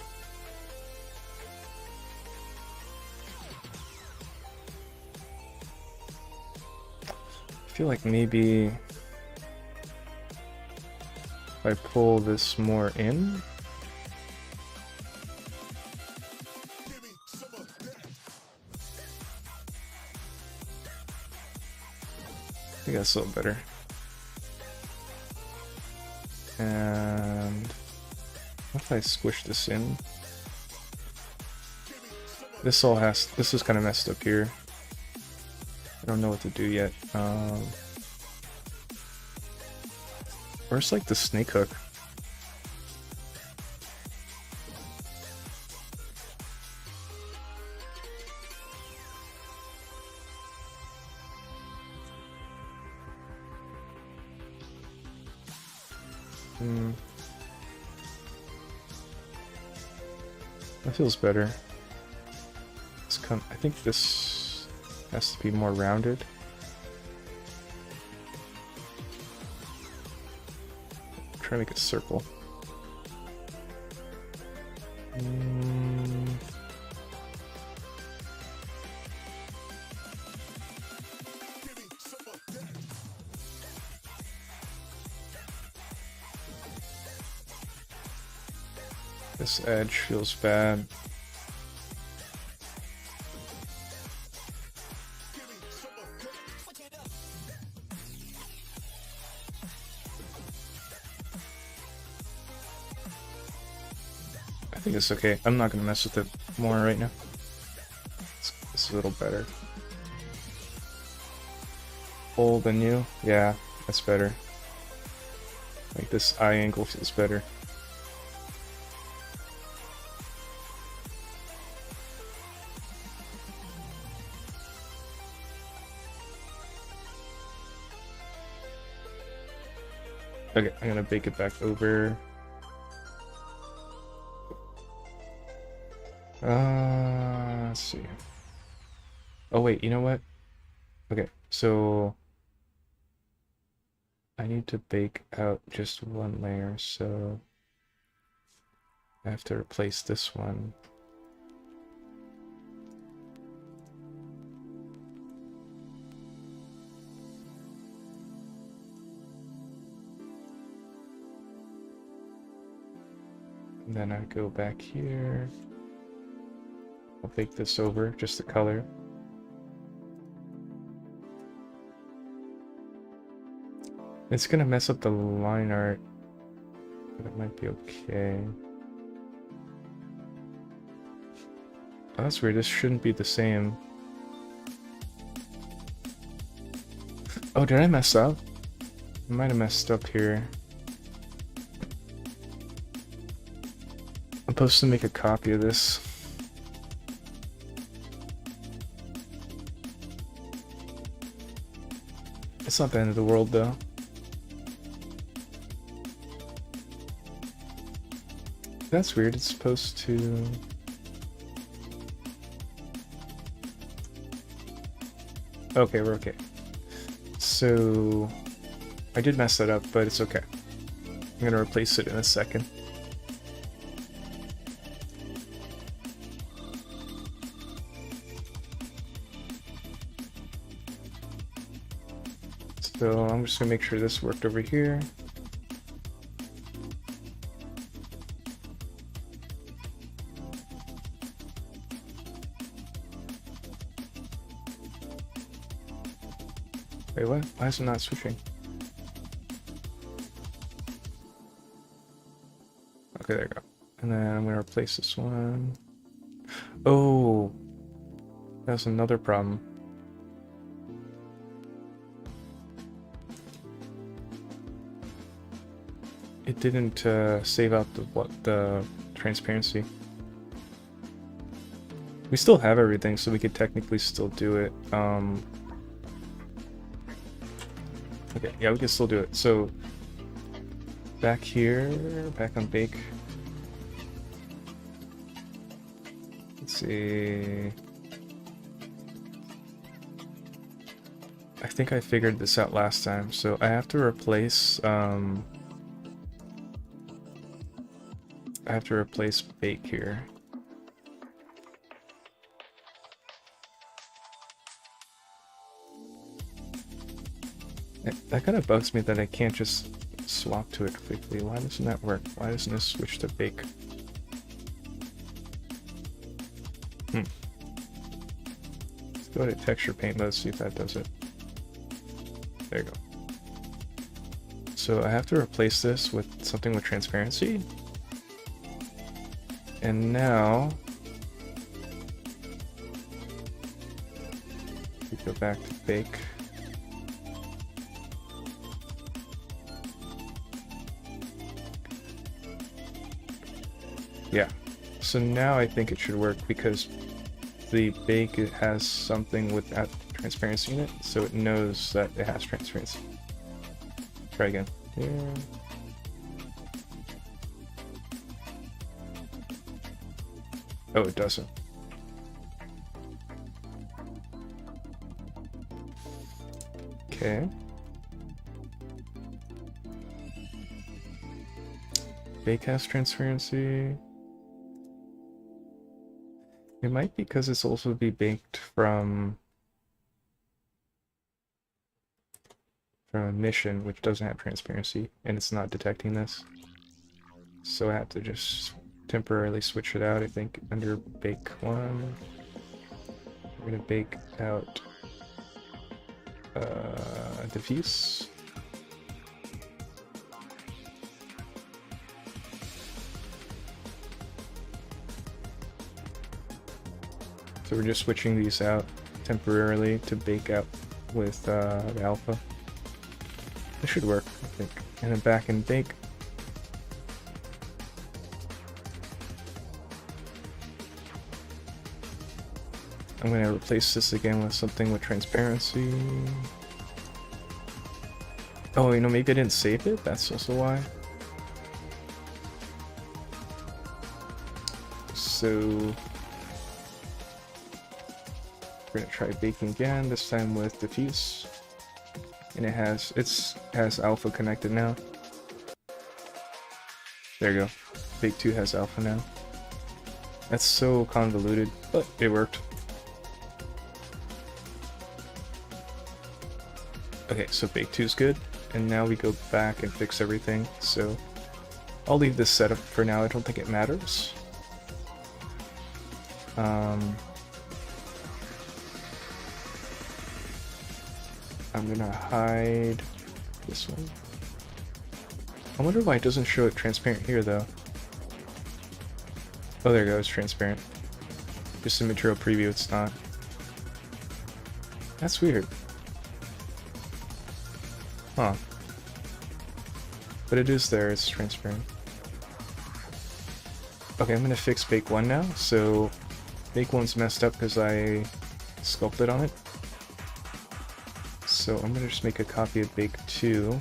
I feel like maybe if I pull this more in. I think that's a little better. And what if I squish this in? This is kind of messed up here. I don't know what to do yet. Where's like the snake hook? That feels better. I think this has to be more rounded. Try to make a circle. This edge feels bad. I think it's okay. I'm not gonna mess with it more right now. It's a little better. Old and new? Yeah, that's better. Like this eye angle feels better. Okay, I'm gonna bake it back over. Let's see. Oh wait, you know what? Okay, so I need to bake out just one layer, so I have to replace this one. And then I go back here. I'll bake this over, just the color. It's gonna mess up the line art, but it might be okay. Oh, that's weird, this shouldn't be the same. Oh, did I mess up? I might have messed up here. I'm supposed to make a copy of this. It's not the end of the world though. That's weird, it's supposed to... Okay, we're okay. So... I did mess that up, but it's okay. I'm gonna replace it in a second. So I'm just gonna make sure this worked over here. Wait, what? Why is it not switching? Okay, there you go. And then I'm gonna replace this one. Oh, that's another problem. It didn't save out the transparency. We still have everything, so we could technically still do it. Okay, yeah, we can still do it. So back here, back on bake. Let's see. I think I figured this out last time. So I have to replace bake here. That kind of bugs me that I can't just swap to it quickly. Why doesn't that work? Why doesn't this switch to bake? Let's go to texture paint mode, see if that does it. There you go. So I have to replace this with something with transparency. And now we go back to bake. Yeah, so now I think it should work because the bake has something with that transparency in it, so it knows that it has transparency. Try again. Here. Oh, it doesn't. Okay. Bake has transparency. It might be because it's also be baked from a mission, which doesn't have transparency, and it's not detecting this. So I have to just temporarily switch it out, I think, under bake 1. We're gonna bake out diffuse. So we're just switching these out temporarily to bake out with the alpha. This should work, I think. And then back in bake. I'm going to replace this again with something with transparency. Oh, you know, maybe I didn't save it? That's also why. So we're gonna try baking again, this time with diffuse. And it has alpha connected now. There you go. Bake 2 has alpha now. That's so convoluted, but it worked. Okay, so bake 2 is good, and now we go back and fix everything. So I'll leave this setup for now. I don't think it matters. I'm gonna hide this one. I wonder why it doesn't show it transparent here though. Oh, there it goes, transparent. Just in material preview, it's not. That's weird. Huh. But it is there, it's transparent. Okay, I'm gonna fix bake 1 now. So bake 1's messed up because I sculpted on it. So I'm gonna just make a copy of bake 2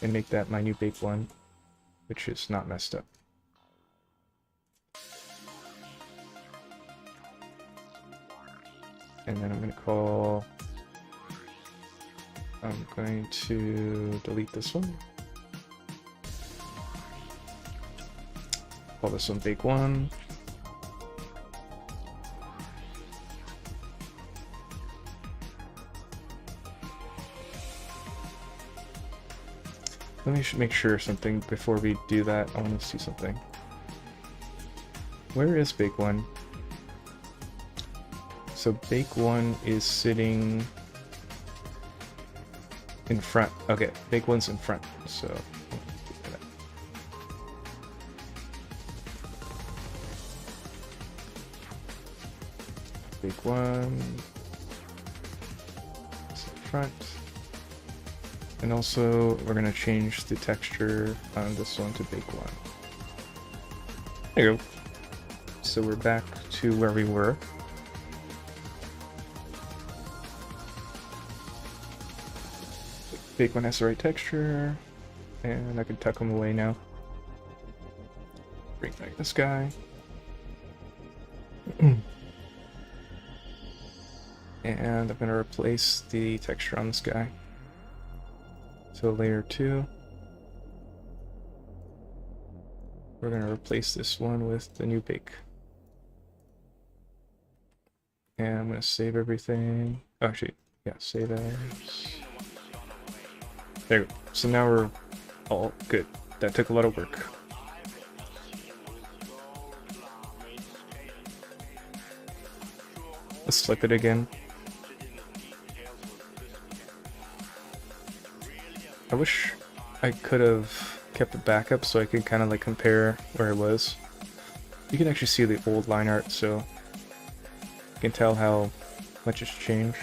and make that my new bake 1, which is not messed up. And then I'm going to delete this one. Call this one bake 1. Let me make sure something before we do that. I want to see something. Where is bake 1? So bake 1 is sitting In front. Okay, big one's in front. So big one is in front. And also we're gonna change the texture on this one to big one. There you go. So we're back to where we were. Big one has the right texture, and I can tuck him away now. Bring back this guy. And I'm gonna replace the texture on this guy. So layer 2. We're gonna replace this one with the new big. And I'm gonna save everything. Oh, actually, yeah, save as. There we go. So now we're all good. That took a lot of work. Let's flip it again. I wish I could have kept a backup so I could kind of like compare where it was. You can actually see the old line art, so you can tell how much has changed.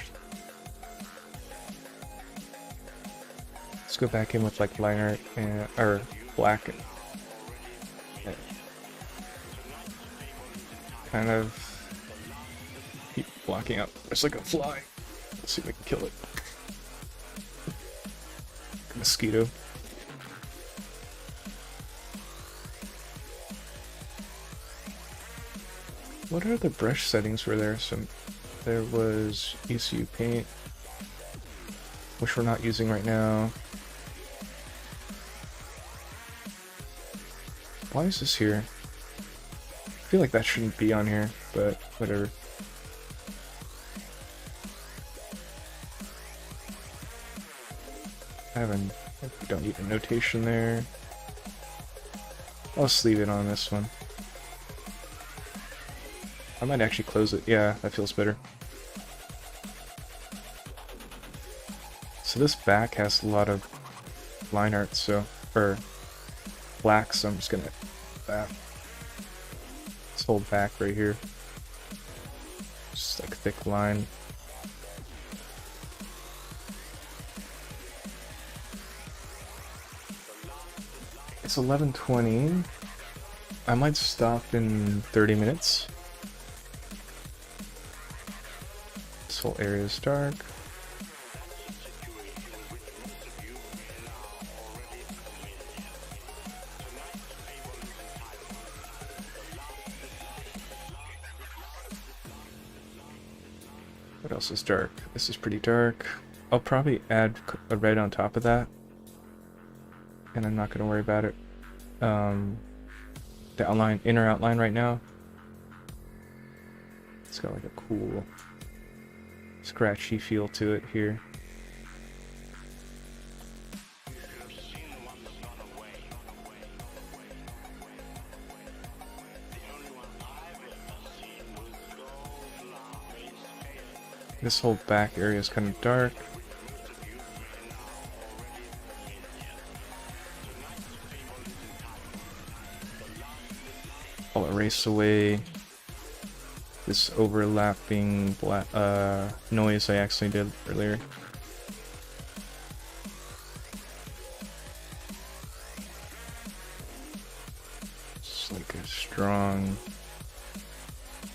Let's go back in with like line art and or black and kind of keep blocking out. It's like a fly. Let's see if I can kill it. Mosquito. What are the brush settings for there? There was ECU paint, which we're not using right now. Why is this here? I feel like that shouldn't be on here, but whatever. We don't need a notation there. I'll just leave it on this one. I might actually close it. Yeah, that feels better. So this back has a lot of line art, so or black, so I'm just gonna that this whole back right here. Just like a thick line. It's 11:20. I might stop in 30 minutes. This whole area is dark. What else is dark? This is pretty dark. I'll probably add a red on top of that. And I'm not going to worry about it. The outline, inner outline right now. It's got like a cool scratchy feel to it here. This whole back area is kind of dark. I'll erase away this overlapping black, noise I accidentally did earlier. It's like a strong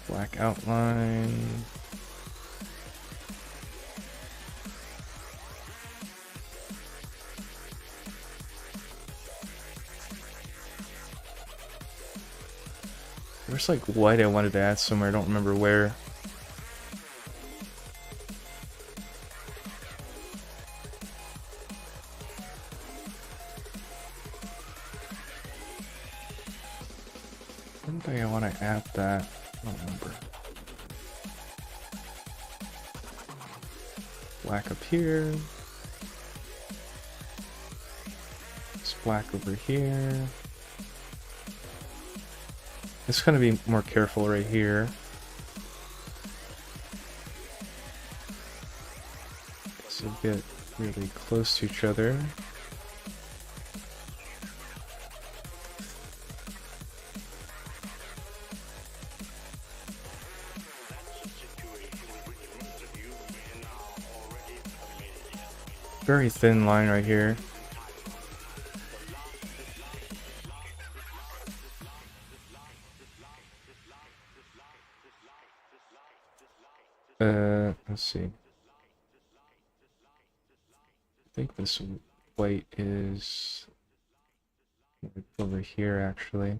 black outline. There's like white I wanted to add somewhere, I don't remember where. I don't think I want to add that. I don't remember. Black up here. It's black over here. It's gonna be more careful right here. It's a bit really close to each other. Very thin line right here. Let's see. I think this white is over here actually.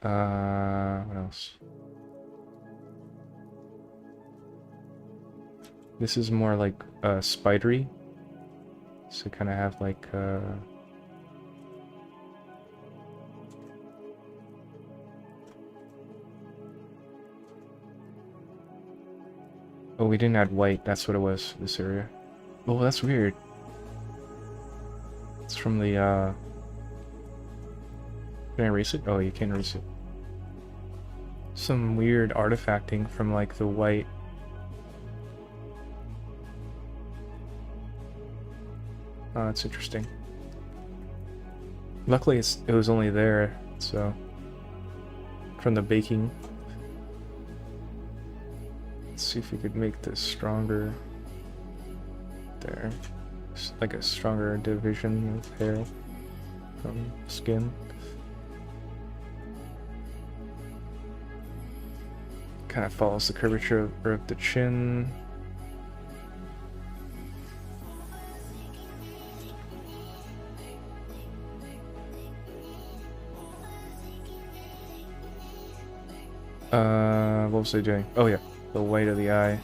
What else? This is more like spidery. So kind of have like oh, we didn't add white. That's what it was, this area. Oh, that's weird. It's from the can I erase it? Oh, you can't erase it. Some weird artifacting from like the white. Oh, that's interesting. Luckily it was only there, so from the baking. Let's see if we could make this stronger. There. It's like a stronger division of hair from skin. Kind of follows the curvature of the chin. What was I doing? Oh yeah, the white of the eye.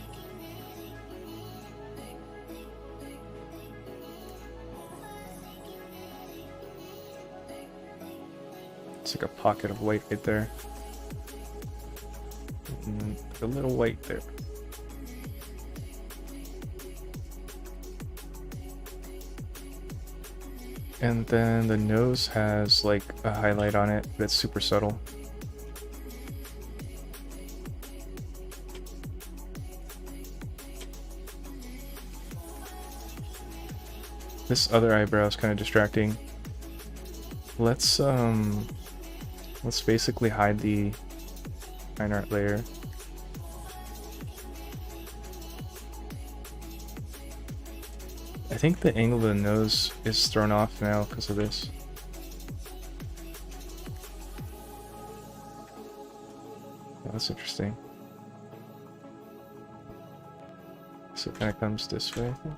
It's like a pocket of white right there. And a little white there. And then the nose has like a highlight on it, but it's super subtle. This other eyebrow is kind of distracting. Let's basically hide the fine art layer. I think the angle of the nose is thrown off now because of this. Oh, that's interesting. So it kind of comes this way, I think.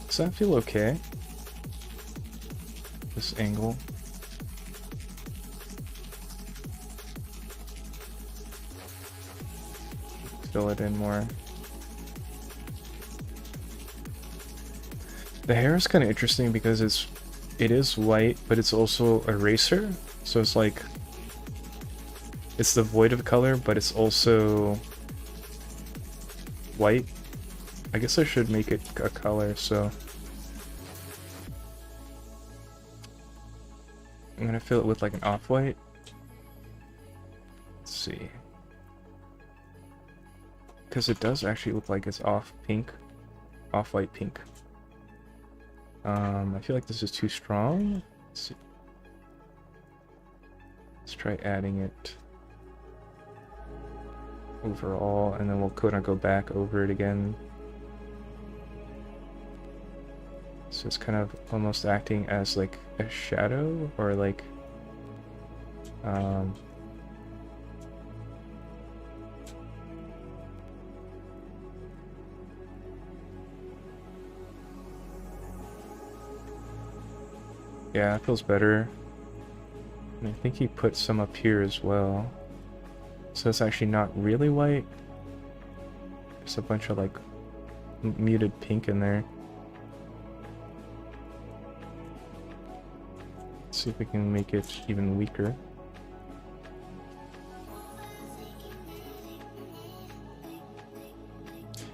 Does that feel okay? This angle. Fill it in more. The hair is kind of interesting because it is white, but it's also eraser. So it's like it's devoid of color, but it's also white. I guess I should make it a color, so I'm gonna fill it with like an off-white. Let's see. Because it does actually look like it's off-pink. Off-white pink. I feel like this is too strong. Let's see. Let's try adding it overall, and then we'll kind of go back over it again. So it's kind of almost acting as like a shadow, or like yeah, it feels better. And I think he put some up here as well. So it's actually not really white. There's a bunch of like muted pink in there. Let's see if we can make it even weaker.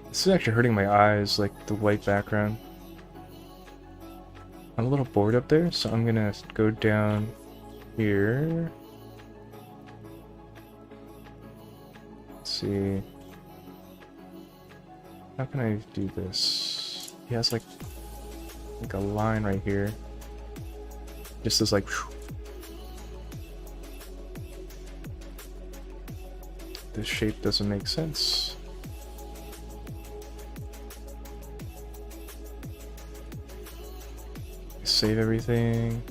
This is actually hurting my eyes, like the white background. I'm a little bored up there, so I'm gonna go down here. Let's see. How can I do this? He has like a line right here. Just as like this shape doesn't make sense. Save everything.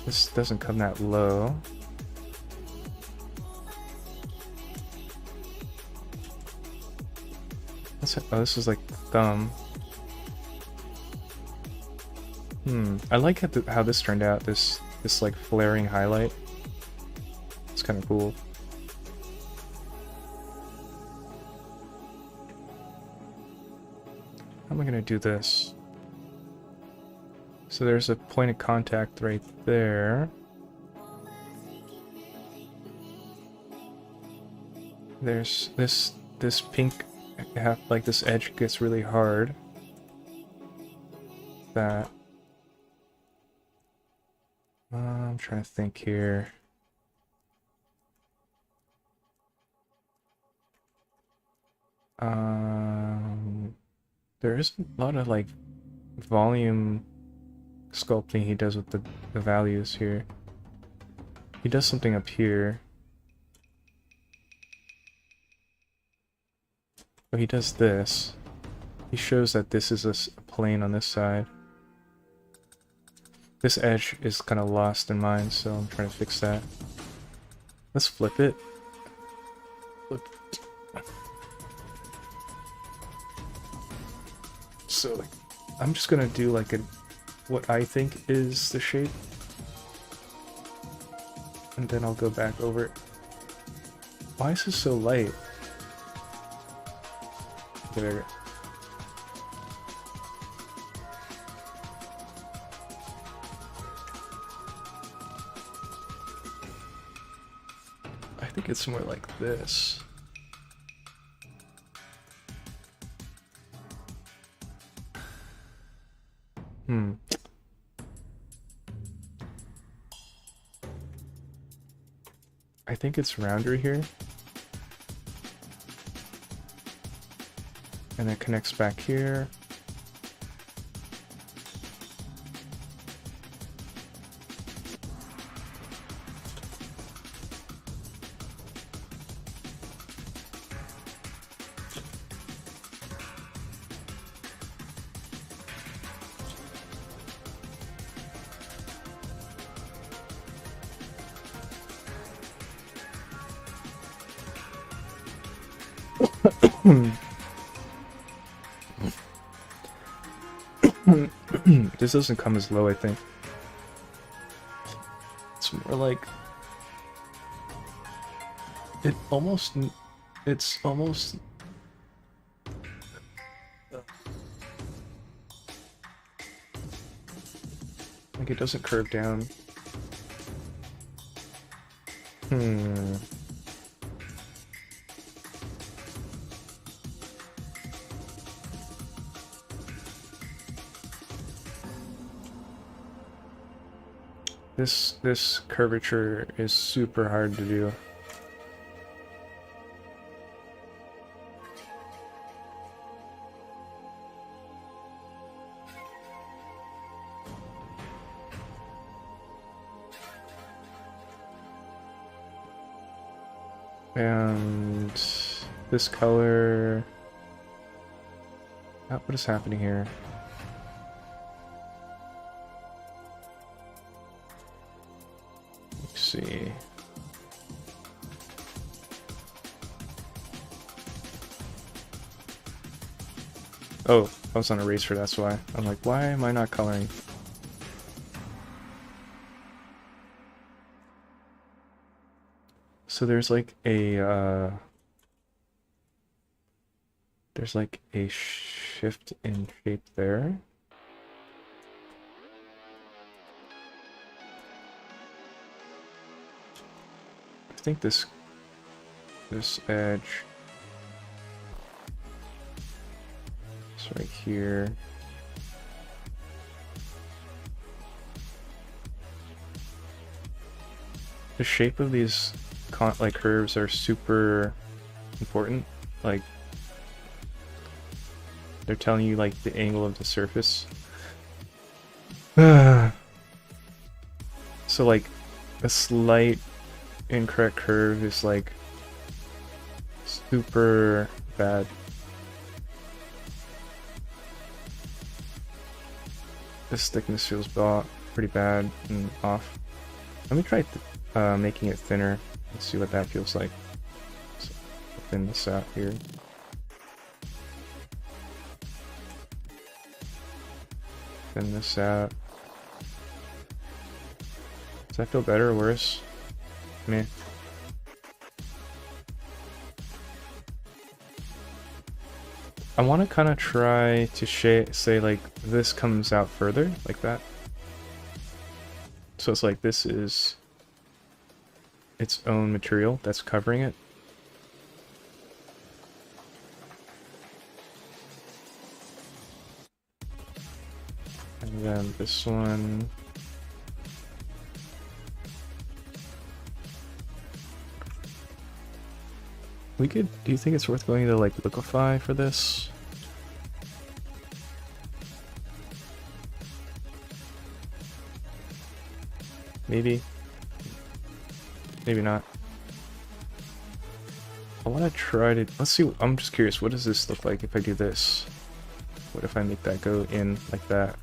This doesn't come that low. Oh, this is like thumb. I like how this turned out. This like flaring highlight. It's kind of cool. How am I gonna do this? So there's a point of contact right there. There's this pink half, like this edge gets really hard. That I'm trying to think here. There is a lot of like volume sculpting he does with the values here. He does something up here. Oh, he does this. He shows that this is a plane on this side. This edge is kind of lost in mine, so I'm trying to fix that. Let's flip it. Flip it. So I'm just gonna do like what I think is the shape, and then I'll go back over it. Why is this so light? Okay, there we go. I think it's more like this. I think it's rounder here. And it connects back here. This doesn't come as low, I think. It's more like it's almost like it doesn't curve down. This curvature is super hard to do. And this color, what is happening here? Let's see. Oh, I was on eraser, that's why. I'm like, why am I not coloring? So there's like a shift in shape there. I think this edge is right here. The shape of these like curves are super important. Like they're telling you like the angle of the surface. So like a slight incorrect curve is like super bad. This thickness feels pretty bad and off. Let me try making it thinner and see what that feels like. So thin this out here. Thin this out. Does that feel better or worse? Meh. I want to kind of try to say like this comes out further, like that. So it's like this is its own material that's covering it. And then this one. We could, do you think it's worth going to like liquefy for this? Maybe. Maybe not. I want to try to, let's see, I'm just curious, what does this look like if I do this? What if I make that go in like that?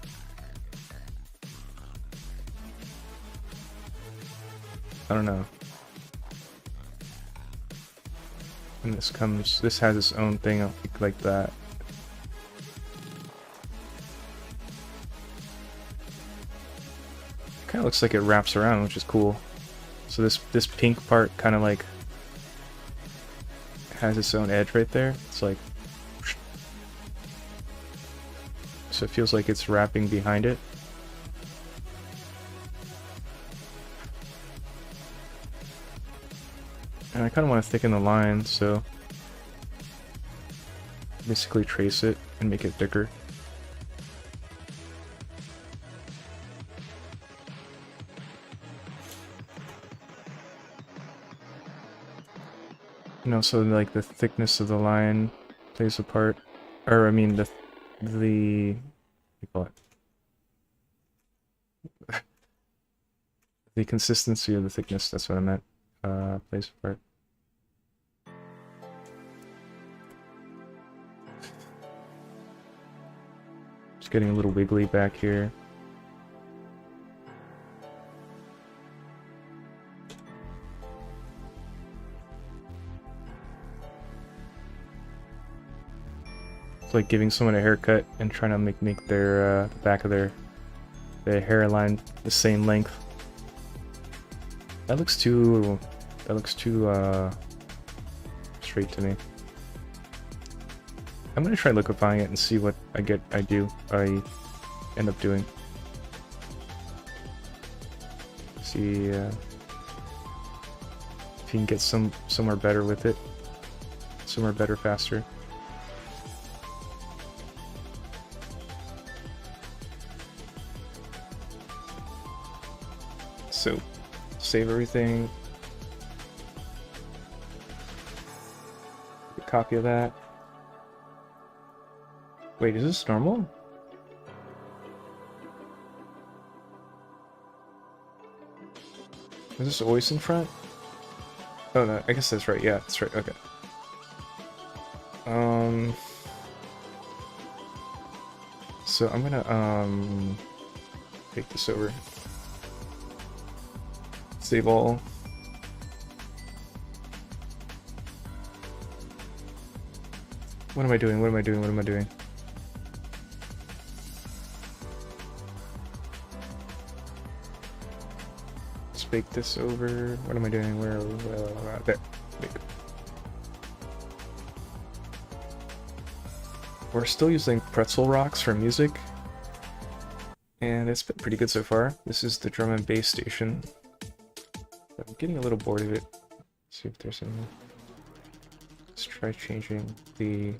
I don't know. And this has its own thing like that. Kind of looks like it wraps around, which is cool. So this pink part kind of like has its own edge right there. It's like, so it feels like it's wrapping behind it. And I kind of want to thicken the line, so basically trace it and make it thicker. And also like the thickness of the line plays a part, or I mean the what do you call it? The consistency of the thickness, that's what I meant, plays a part. Just getting a little wiggly back here. It's like giving someone a haircut and trying to make their the back of their hairline the same length. That looks too straight to me. I'm gonna try liquefying it and see what I end up doing. See if you can get somewhere better with it, somewhere better faster. So save everything. A copy of that. Wait, is this normal? Is this always in front? Oh no, I guess that's right. Yeah, that's right. Okay. So I'm gonna take this over. Save all. What am I doing? What am I doing? What am I doing? bake this over. What am I doing? Where? There. Bake. We're still using pretzel rocks for music, and it's been pretty good so far. This is the drum and bass station. I'm getting a little bored of it. Let's see if there's any. Let's try changing the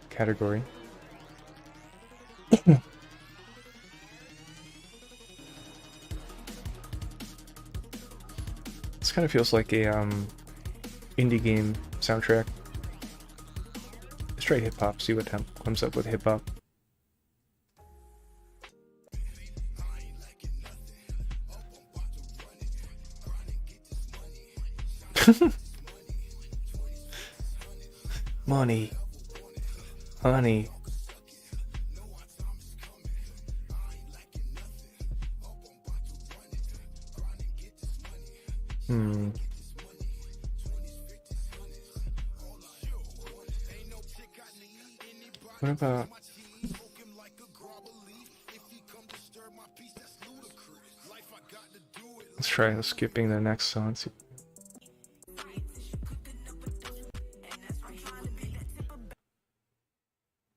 category. This kind of feels like a indie game soundtrack. Let's try hip hop. See what comes up with hip hop. Money, honey. What about... Let's try skipping the next song. See.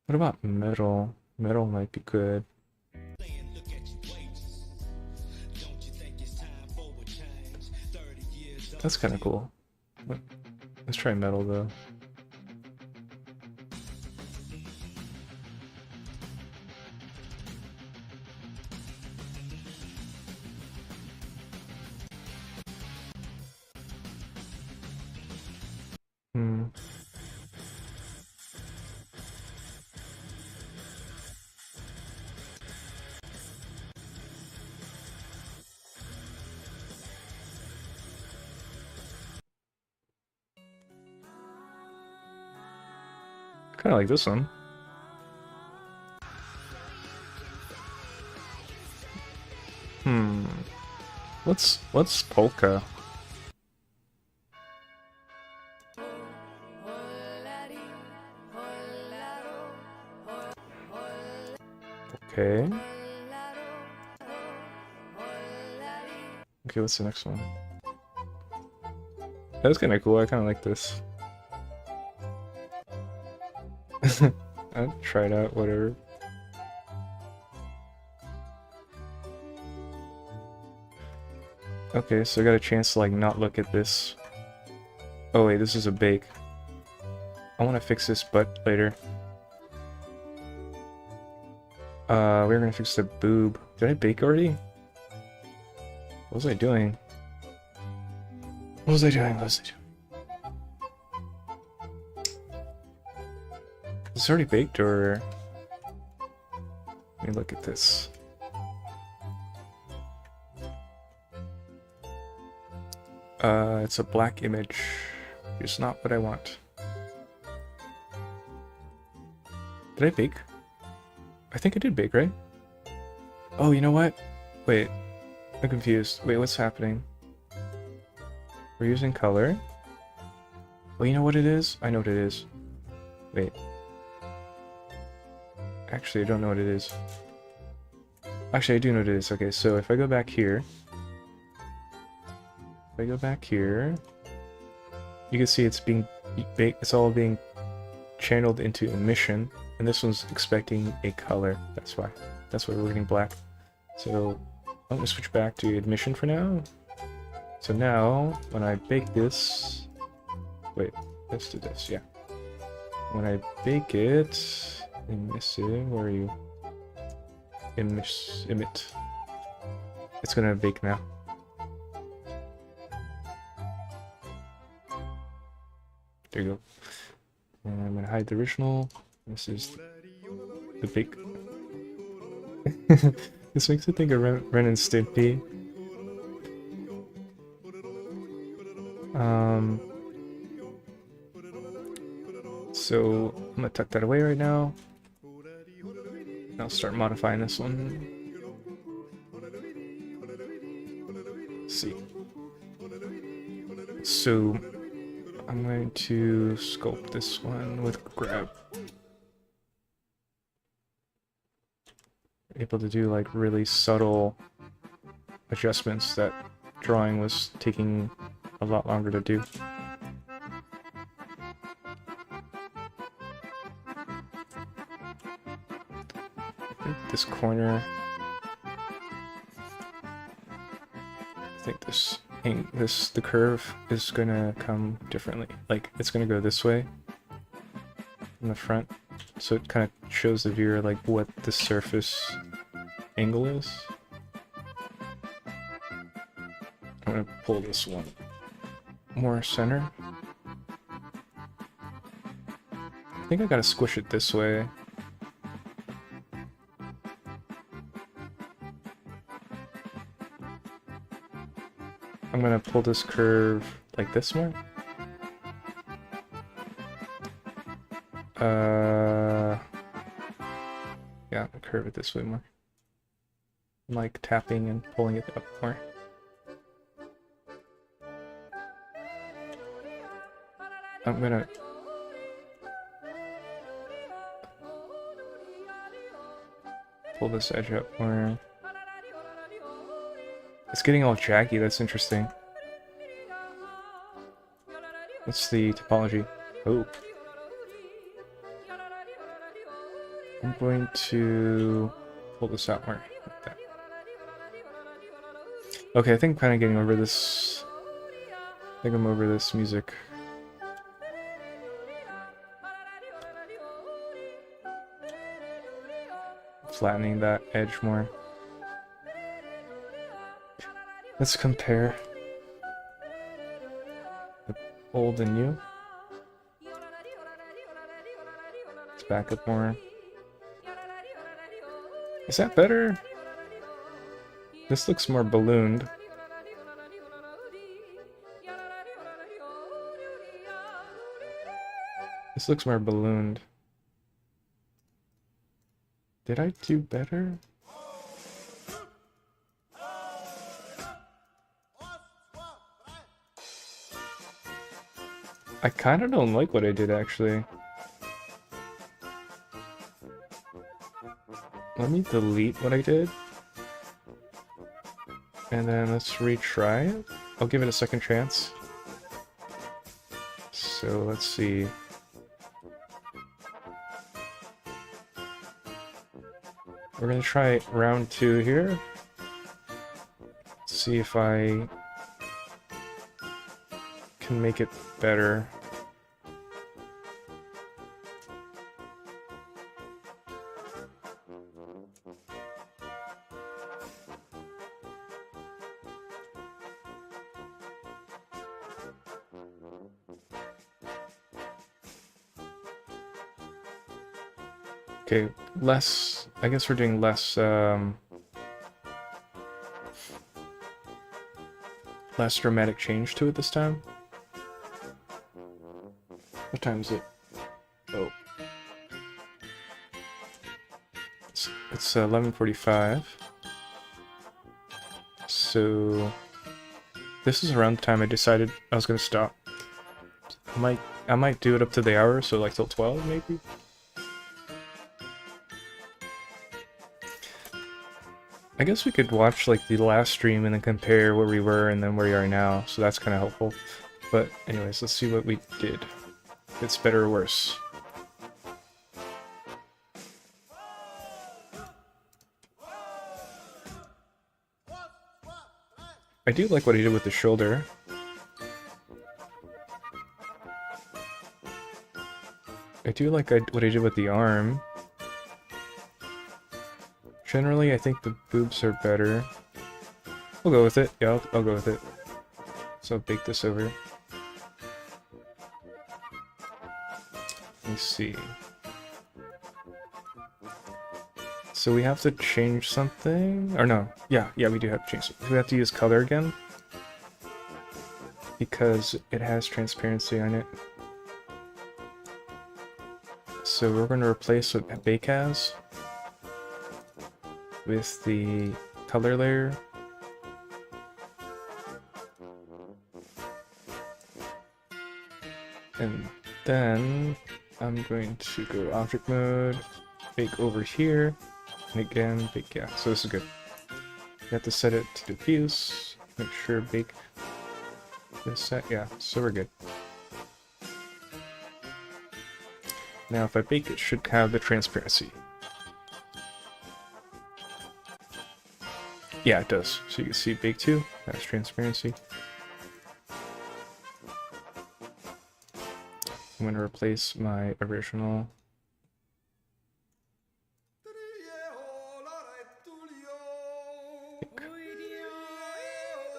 What about metal? Metal might be good. That's kind of cool. Let's try metal though. Kind of like this one. What's polka? Okay. Okay, what's the next one? That's kind of cool. I kind of like this. I'll try it out, whatever. Okay, so I got a chance to like not look at this. Oh wait, this is a bake. I want to fix this butt later. We're gonna fix the boob. Did I bake already? What was I doing? What was I doing? What was I doing? Is this already baked or... Let me look at this. It's a black image. It's not what I want. Did I bake? I think I did bake, right? Oh, you know what? Wait. I'm confused. Wait, what's happening? We're using color. Well, you know what it is? I know what it is. Wait. Actually, I don't know what it is. Actually, I do know what it is. Okay, so if I go back here... If I go back here... You can see it's being baked. It's all being channeled into emission. And this one's expecting a color. That's why. That's why we're getting black. So I'm gonna switch back to admission for now. So now, when I bake this... Wait, let's do this, yeah. When I bake it... Emission, where are you? Emit. It's gonna bake now. There you go. And I'm gonna hide the original. This is the bake. This makes me think of Ren and Stimpy. So I'm gonna tuck that away right now. I'll start modifying this one. Let's see. So I'm going to sculpt this one with grab. Able to do like really subtle adjustments that drawing was taking a lot longer to do. I think this corner, I think the curve is gonna come differently. Like, it's gonna go this way in the front, so it kind of shows the viewer like what the surface angle is. I'm gonna pull this one more center. I think I gotta squish it this way. I'm gonna pull this curve like this more. Yeah, curve it this way more. I'm like tapping and pulling it up more. I'm gonna pull this edge up more. It's getting all jaggy, that's interesting. What's the topology? Oh. I'm going to pull this out more, like that. Okay, I think I'm kind of getting over this. I think I'm over this music. Flattening that edge more. Let's compare the old and new. Let's back up more. Is that better? This looks more ballooned. This looks more ballooned. Did I do better? I kind of don't like what I did, actually. Let me delete what I did. And then let's retry it. I'll give it a second chance. So let's see. We're gonna try round 2 here. See if I can make it better. Okay, less, I guess we're doing less, less dramatic change to it this time. What time is it? Oh. It's 11:45. So this is around the time I decided I was gonna stop. I might do it up to the hour, so like till 12 maybe. I guess we could watch like the last stream and then compare where we were and then where we are now, so that's kind of helpful. But anyways, let's see what we did. If it's better or worse. I do like what I did with the shoulder. I do like what I did with the arm. Generally, I think the boobs are better. We'll go with it. Yeah, I'll go with it. So I'll bake this over. Let me see. So we have to change something? Or no. Yeah, we do have to change something. We have to use color again. Because it has transparency on it. So we're going to replace what bake has with the color layer. And then I'm going to go object mode, bake over here, and again, bake, yeah, so this is good. You have to set it to diffuse. Make sure bake is set. Yeah, so we're good. Now if I bake, it should have the transparency. Yeah, it does. So you can see bake 2, that's transparency. I'm going to replace my original.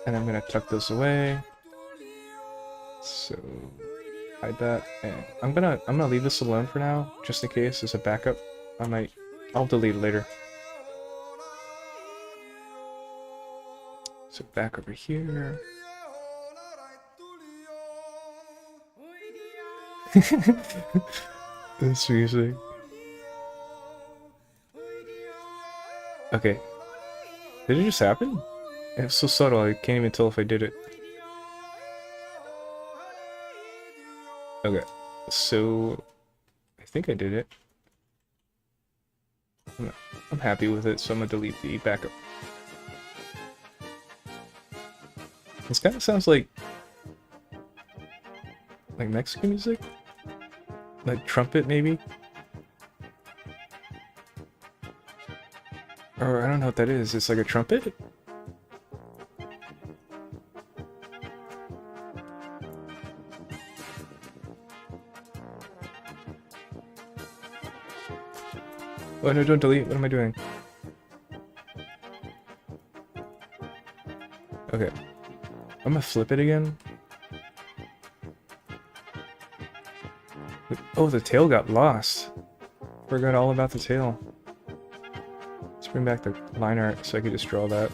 And I'm going to tuck this away. So hide that, and I'm gonna leave this alone for now, just in case as a backup. I'll delete it later. So back over here. This music. Okay. Did it just happen? It's so subtle, I can't even tell if I did it. Okay, so I think I did it. I'm happy with it, so I'm gonna delete the backup. This kind of sounds like Mexican music? Like trumpet, maybe? Or I don't know what that is. It's like a trumpet? Oh no, don't delete. What am I doing? Okay. I'm gonna flip it again. Oh, the tail got lost. Forgot all about the tail. Let's bring back the line art so I can just draw that.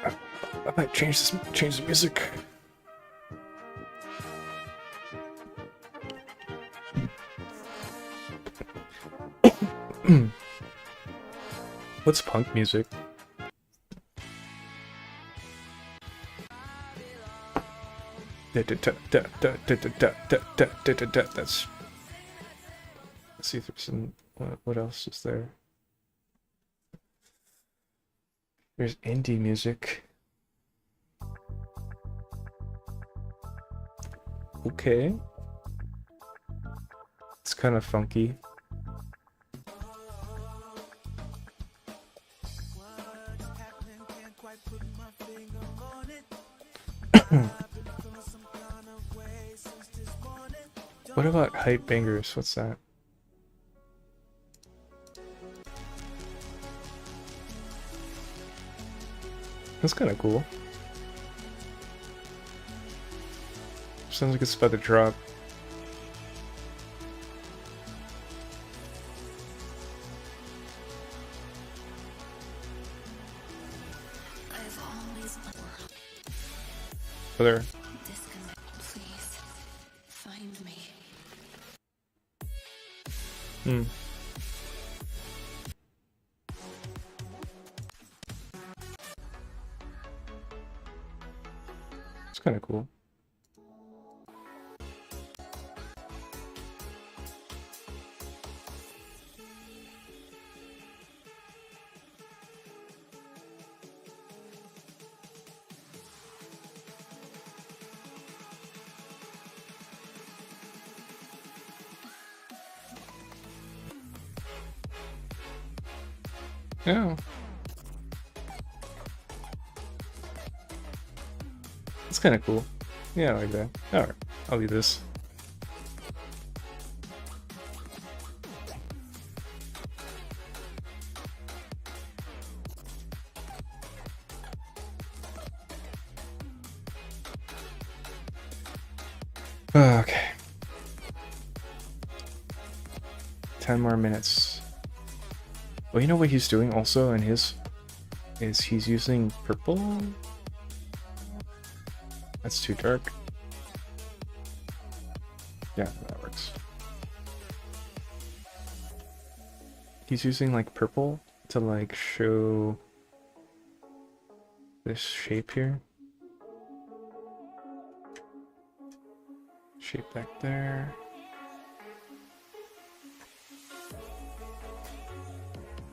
I might change the music. What's punk music? That's. Let's see if there's some. What else is there? There's indie music. Okay. It's kind of funky. What about hype bangers? What's that? That's kind of cool. Sounds like it's about to drop. Oh, there. Please find me. Hmm. It's kind of cool. Yeah. It's kind of cool. Yeah, I like that. Alright, I'll leave this. Okay. 10 more minutes. Well, you know what he's doing also in his is he's using purple. That's too dark. Yeah, that works. He's using like purple to like show this shape here. Shape back there.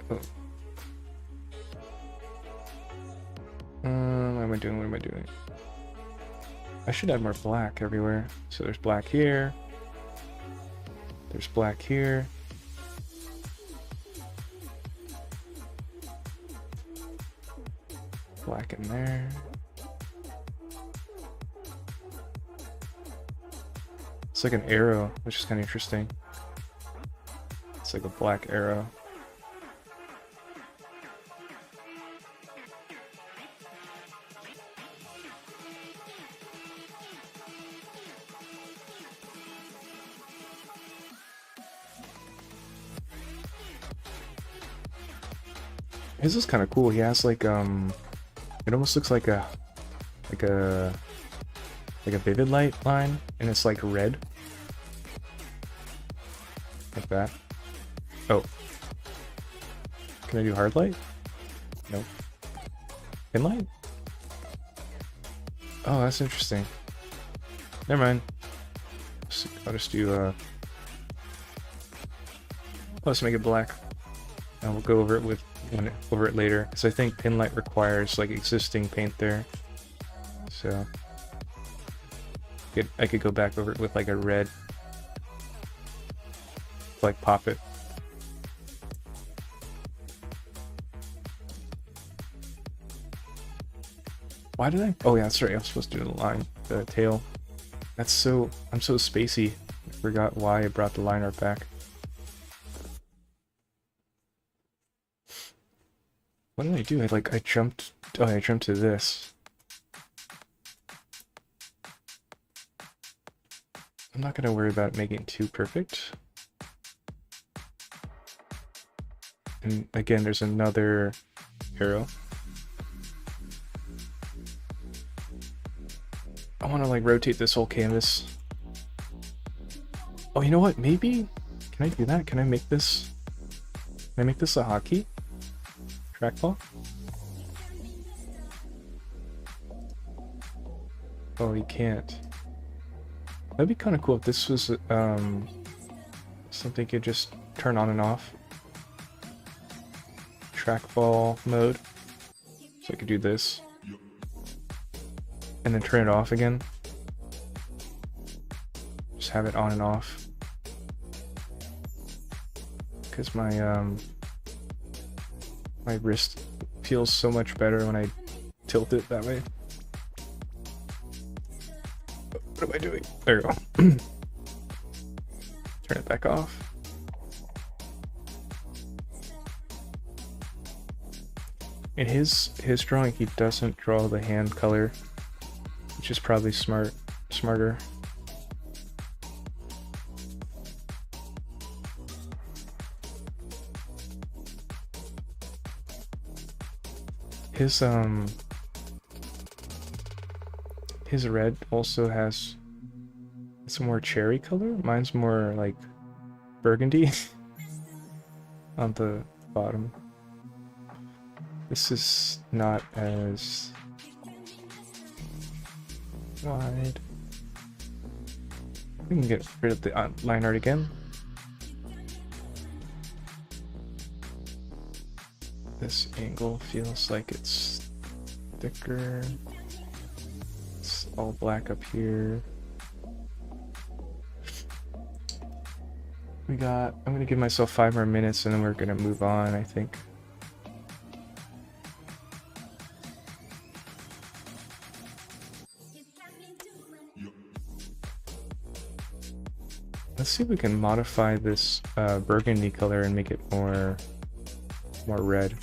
Oh, am I doing? What am I doing? I should add more black everywhere. So there's black here. There's black here. Black in there. It's like an arrow, which is kind of interesting. It's like a black arrow. His is kind of cool. He has like it almost looks like a like a vivid light line, and it's like red, like that. Oh, can I do hard light? Nope. Pin light? Oh, that's interesting. Never mind. I'll just do let's make it black, and we'll go over it with over it later, because I think pin light requires like existing paint there. So I could go back over it with like a red, like pop it. Why did I? Oh yeah, that's right. I was supposed to do the line, the tail. I'm so spacey. I forgot why I brought the line art back. What did I do? I jumped. Oh, I jumped to this. I'm not gonna worry about making it too perfect. And again, there's another arrow. I want to like rotate this whole canvas. Oh, you know what? Maybe can I do that? Can I make this? Can I make this a hotkey? Trackball? Oh, you can't. That'd be kind of cool if this was something you could just turn on and off. Trackball mode. So I could do this. And then turn it off again. Just have it on and off. Because my wrist feels so much better when I tilt it that way. What am I doing? There we go. Turn it back off. In his drawing, he doesn't draw the hand color, which is probably smarter. His red also has some more cherry color. Mine's more like burgundy on the bottom. This is not as wide. We can get rid of the line art again. This angle feels like it's thicker. It's all black up here. I'm gonna give myself 5 more minutes and then we're gonna move on, I think. Let's see if we can modify this burgundy color and make it more red.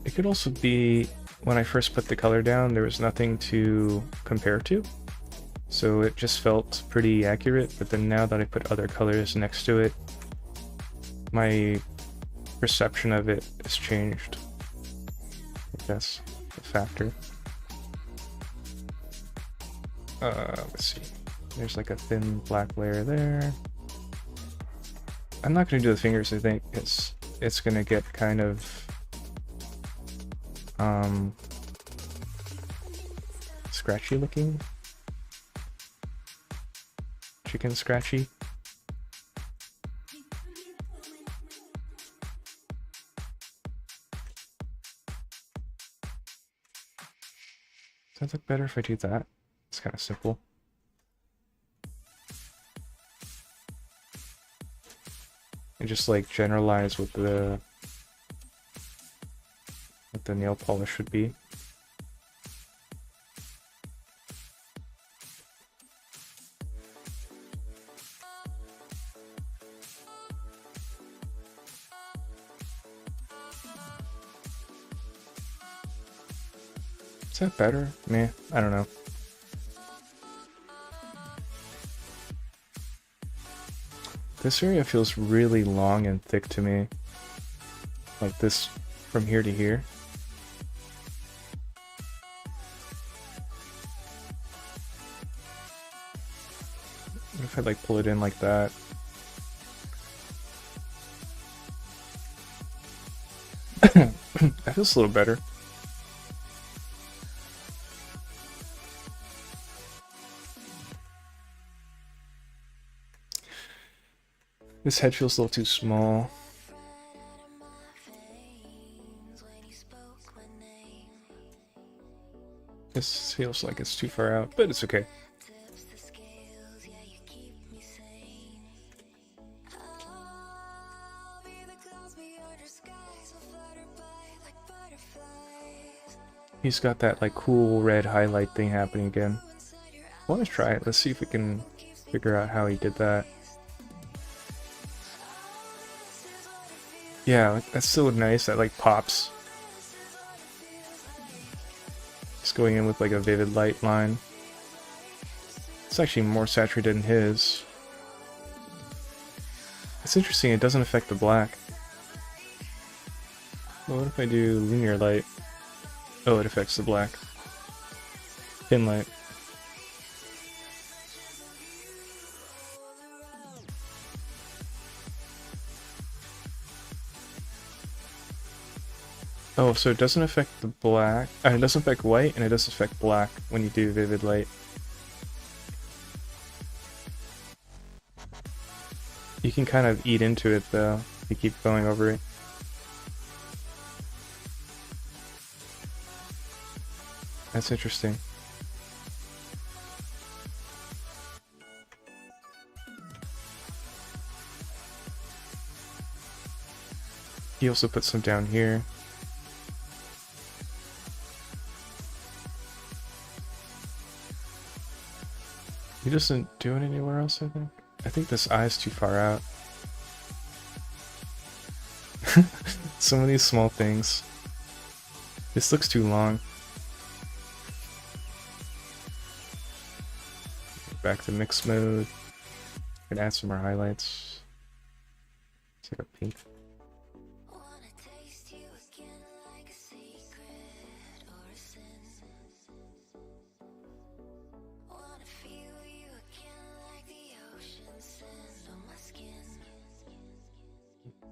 It could also be when I first put the color down, there was nothing to compare to, so it just felt pretty accurate. But then now that I put other colors next to it, my perception of it has changed. I think that's a factor. Let's see. There's like a thin black layer there. I'm not gonna do the fingers. I think it's gonna get kind of scratchy looking. Chicken scratchy. Does that look better if I do that? It's kind of simple. And just like generalize what the nail polish should be. Is that better? Meh, I don't know. This area feels really long and thick to me. Like this from here to here. What if I like pull it in like that? That feels a little better. This head feels a little too small. This feels like it's too far out, but it's okay. He's got that like cool red highlight thing happening again. I want to try it. Let's see if we can figure out how he did that. Yeah, that's so nice. That like pops. Just going in with like a vivid light line. It's actually more saturated than his. It's interesting, it doesn't affect the black. Well, what if I do linear light? Oh, it affects the black. Thin light. Oh, so it doesn't affect the black. It doesn't affect white, and it does affect black when you do vivid light. You can kind of eat into it though, if you keep going over it. That's interesting. He also put some down here. He doesn't do it anywhere else, I think. I think this eye's too far out. So many small things. This looks too long. Back to mix mode. Can add some more highlights. It's like a pink.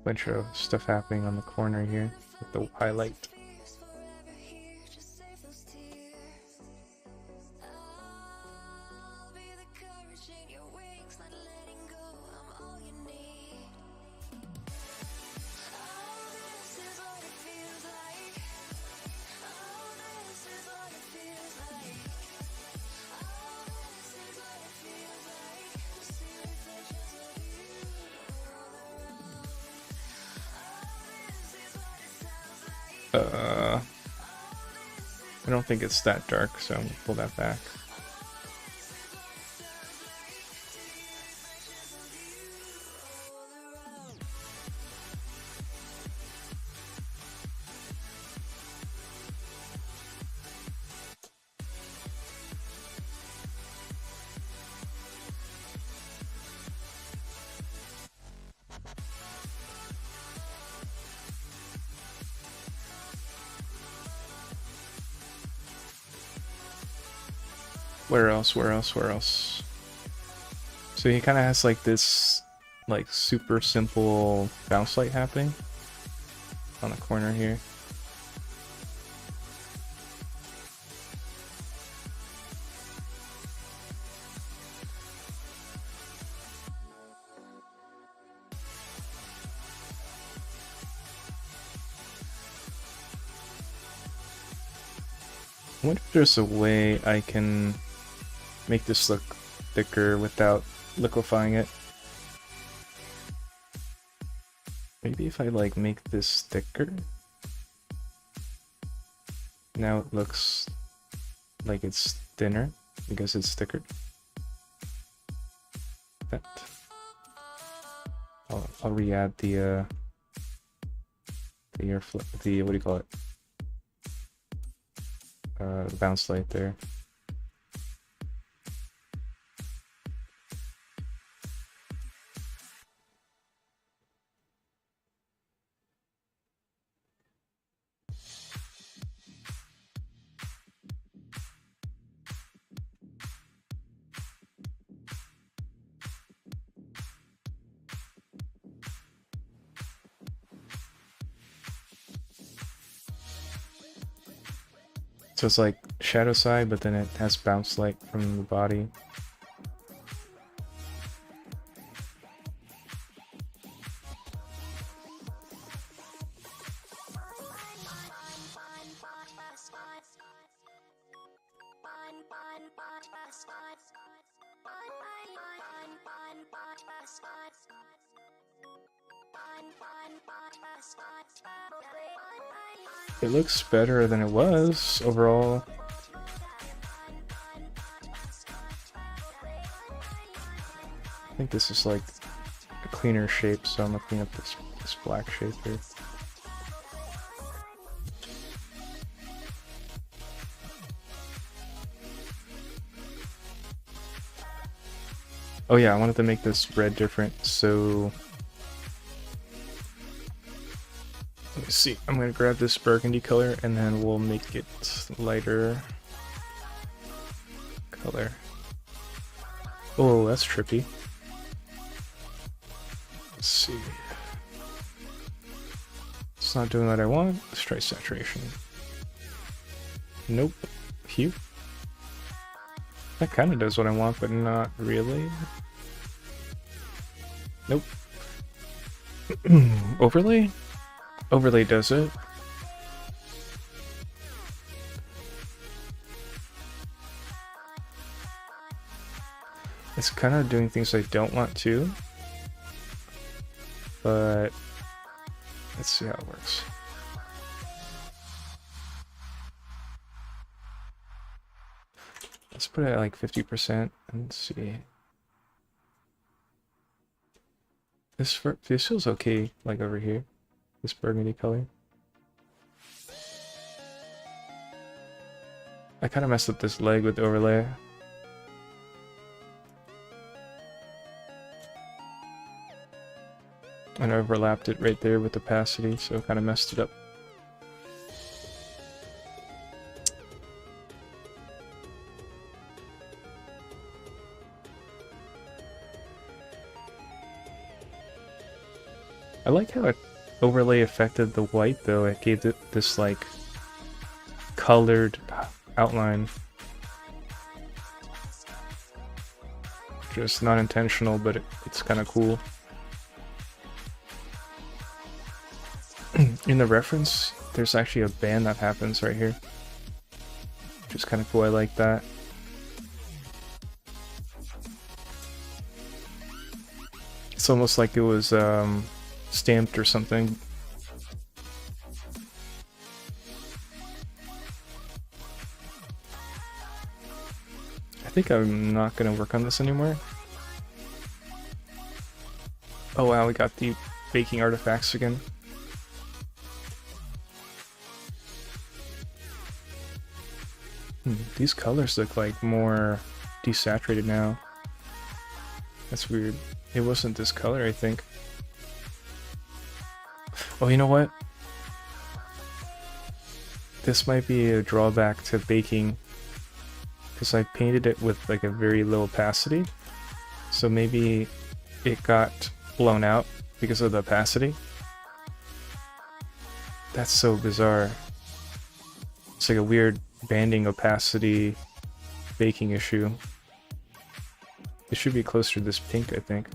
Bunch of stuff happening on the corner here with the highlight. I don't think it's that dark, so I'm gonna pull that back. Where else? Where else? Where else? So he kind of has like this, like super simple bounce light happening on the corner here. I wonder if there's a way I can make this look thicker without liquefying it. Maybe if I like make this thicker. Now it looks like it's thinner because it's thicker. That. I'll re-add the what do you call it? The bounce light there. So it's like shadow side, but then it has bounce light from the body. It looks better than it was overall. I think this is like a cleaner shape, so I'm gonna clean up this black shape here. Oh yeah, I wanted to make this red different, so let me see. I'm gonna grab this burgundy color and then we'll make it lighter color. Oh, that's trippy. Let's see. It's not doing what I want. Let's try saturation. Nope. Hue. That kind of does what I want, but not really. Nope. Overlay? Overlay does it. It's kind of doing things I don't want to. But let's see how it works. Let's put it at like 50% and see. This feels okay, like over here. This burgundy color. I kind of messed up this leg with the overlay. And overlapped it right there with opacity, so kind of messed it up. I like how it overlay affected the white though. It gave it this like colored outline. Just not intentional, but it's kind of cool. In the reference, there's actually a band that happens right here, which is kind of cool. I like that. It's almost like it was stamped or something. I think I'm not gonna work on this anymore. Oh wow, we got the baking artifacts again. These colors look like more desaturated now. That's weird. It wasn't this color, I think. Oh, you know what? This might be a drawback to baking, because I painted it with like a very low opacity. So maybe it got blown out because of the opacity. That's so bizarre. It's like a weird banding opacity baking issue. It should be closer to this pink, I think.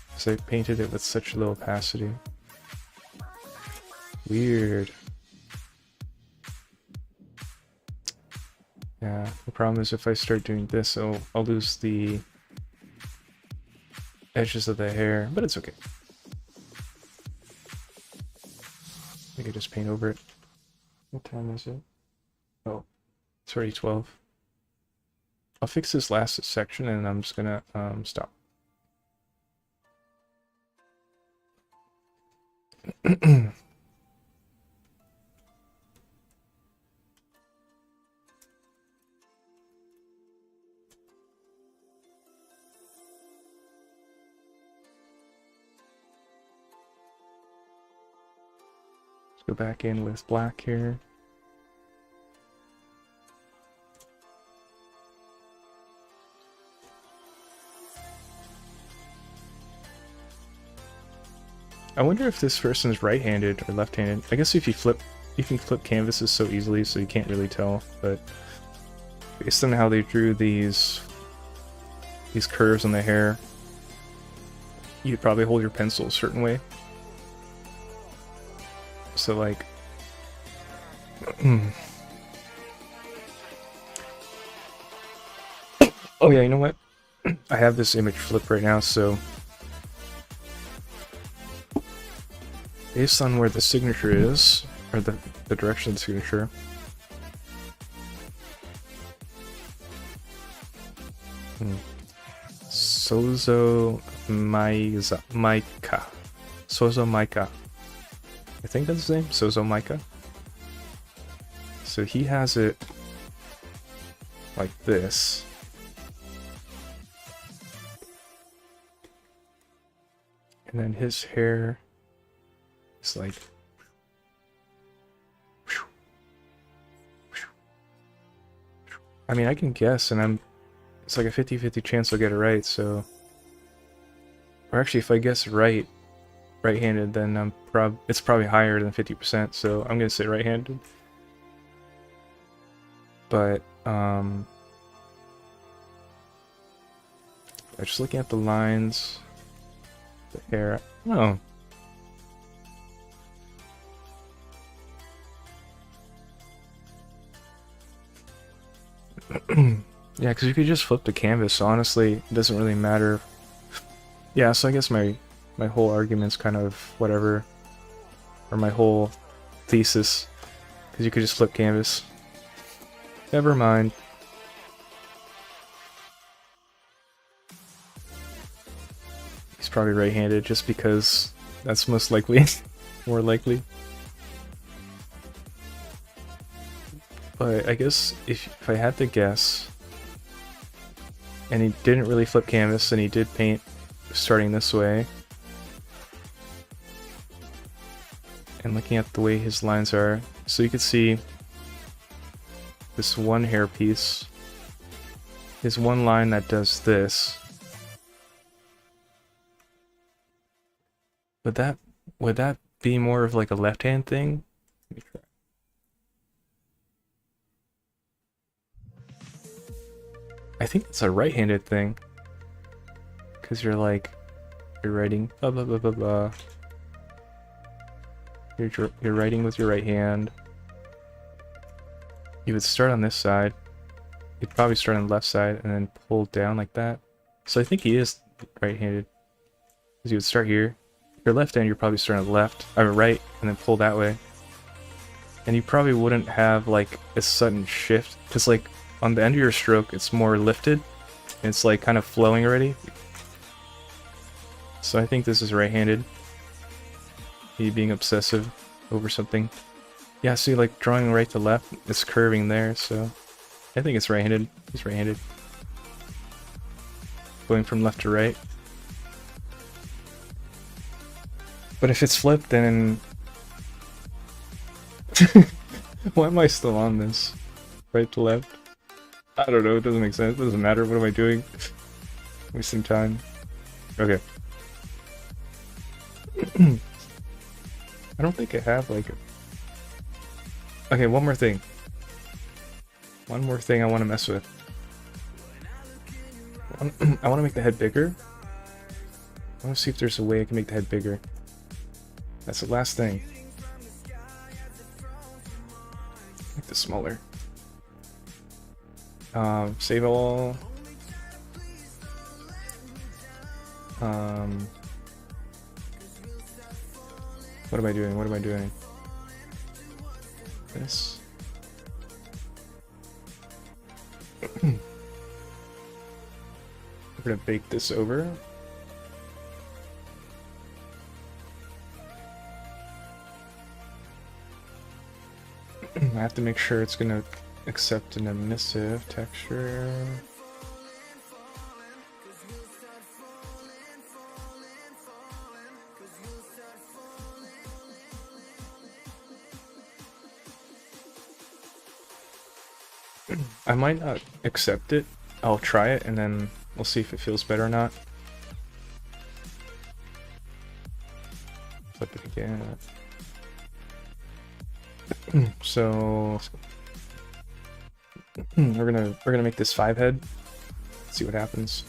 Because I painted it with such low opacity. Weird. Yeah, the problem is if I start doing this, I'll lose the edges of the hair, but it's okay. I could just paint over it. What time is it? Oh, it's already 12. I'll fix this last section and I'm just gonna stop. Go back in with black here. I wonder if this person's right-handed or left-handed. I guess if you flip, you can flip canvases so easily, so you can't really tell. But based on how they drew these curves on the hair, you'd probably hold your pencil a certain way. So like, oh yeah, you know what? I have this image flipped right now, so based on where the signature is, or the direction of the signature, Sozo Maika. Sozo Maika. I think that's his name, Sozo Maika. So he has it like this. And then his hair is like I mean, I can guess, and it's like a 50-50 chance I'll get it right, so... Or actually, if I guess right-handed, then it's probably higher than 50%, so I'm gonna say right-handed. But, just looking at the lines, the hair, oh. Yeah, because you could just flip the canvas, so honestly, it doesn't really matter. Yeah, so I guess my whole argument's kind of whatever. Or my whole thesis. Because you could just flip canvas. Never mind. He's probably right-handed just because that's most likely. More likely. But I guess if I had to guess, and he didn't really flip canvas, and he did paint starting this way, and looking at the way his lines are, so you could see this one hair piece, his one line that does this. Would that be more of like a left-hand thing? Let me try. I think it's a right-handed thing, because you're writing blah blah blah blah blah. You're writing with your right hand. You would start on this side. You'd probably start on the left side and then pull down like that. So I think he is right-handed, because you would start here. If you're left-handed, you're probably starting on the left, or right, and then pull that way. And you probably wouldn't have like a sudden shift, because like on the end of your stroke, it's more lifted. And it's like kind of flowing already. So I think this is right-handed. Me being obsessive over something. Yeah, see, like drawing right to left, it's curving there, so I think it's right-handed. He's right-handed. Going from left to right. But if it's flipped, then... Why am I still on this? Right to left? I don't know, it doesn't make sense. It doesn't matter. What am I doing? Wasting time. Okay. I don't think I have like a... Okay, one more thing. One more thing I want to mess with. I want to make the head bigger. I want to see if there's a way I can make the head bigger. That's the last thing. Make this smaller. Save all. Um, what am I doing? What am I doing? This. I'm gonna bake this over. I have to make sure it's gonna accept an emissive texture. I might not accept it. I'll try it and then we'll see if it feels better or not. Flip it again. So we're gonna make this 5-head. See what happens.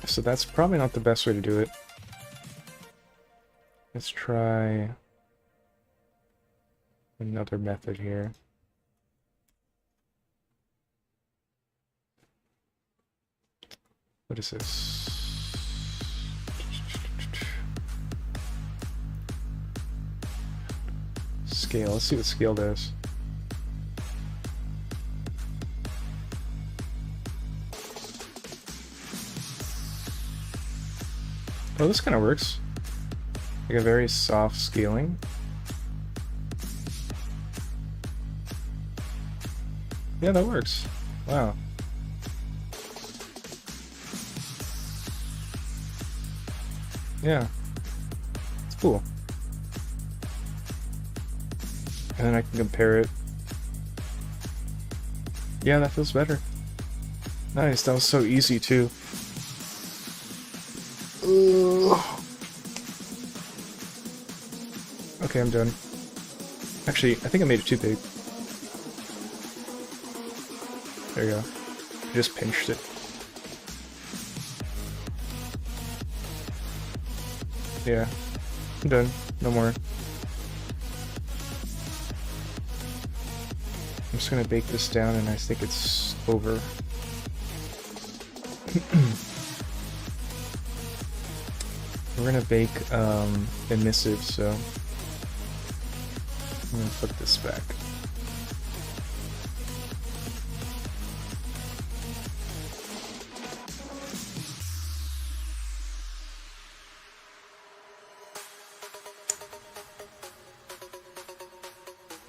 So that's probably not the best way to do it. Let's try another method here. What is this? Scale. Let's see what scale does. Oh, this kind of works. Like a very soft scaling. Yeah, that works. Wow. Yeah. It's cool. And then I can compare it. Yeah, that feels better. Nice, that was so easy too. Ugh. Okay, I'm done. Actually, I think I made it too big. There you go. I just pinched it. Yeah, I'm done. No more. I'm just gonna bake this down and I think it's over. We're gonna bake emissive, so I'm gonna put this back.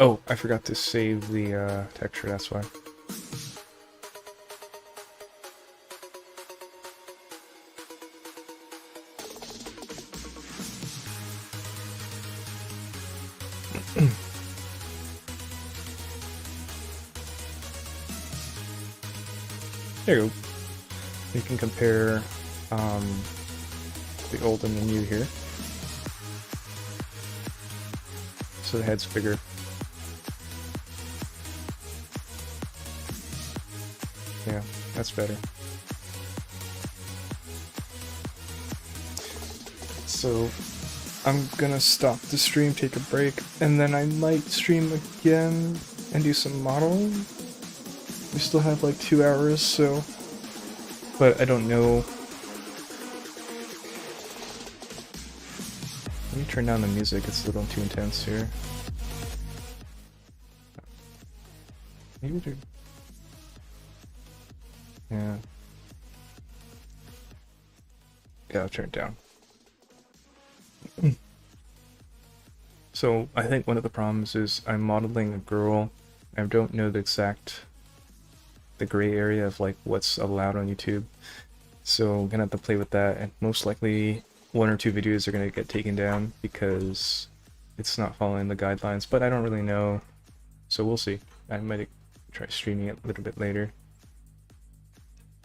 Oh, I forgot to save the texture, that's why. There you go. You can compare the old and the new here. So the head's bigger. Yeah, that's better. So I'm gonna stop the stream, take a break, and then I might stream again and do some modeling. We still have like 2 hours, so, but I don't know. Let me turn down the music, it's a little too intense here. Maybe do. Yeah. Yeah, I'll turn it down. So I think one of the problems is I'm modeling a girl. I don't know the gray area of like what's allowed on YouTube. So I'm gonna have to play with that, and most likely 1 or 2 videos are gonna get taken down because it's not following the guidelines, but I don't really know. So we'll see. I might try streaming it a little bit later.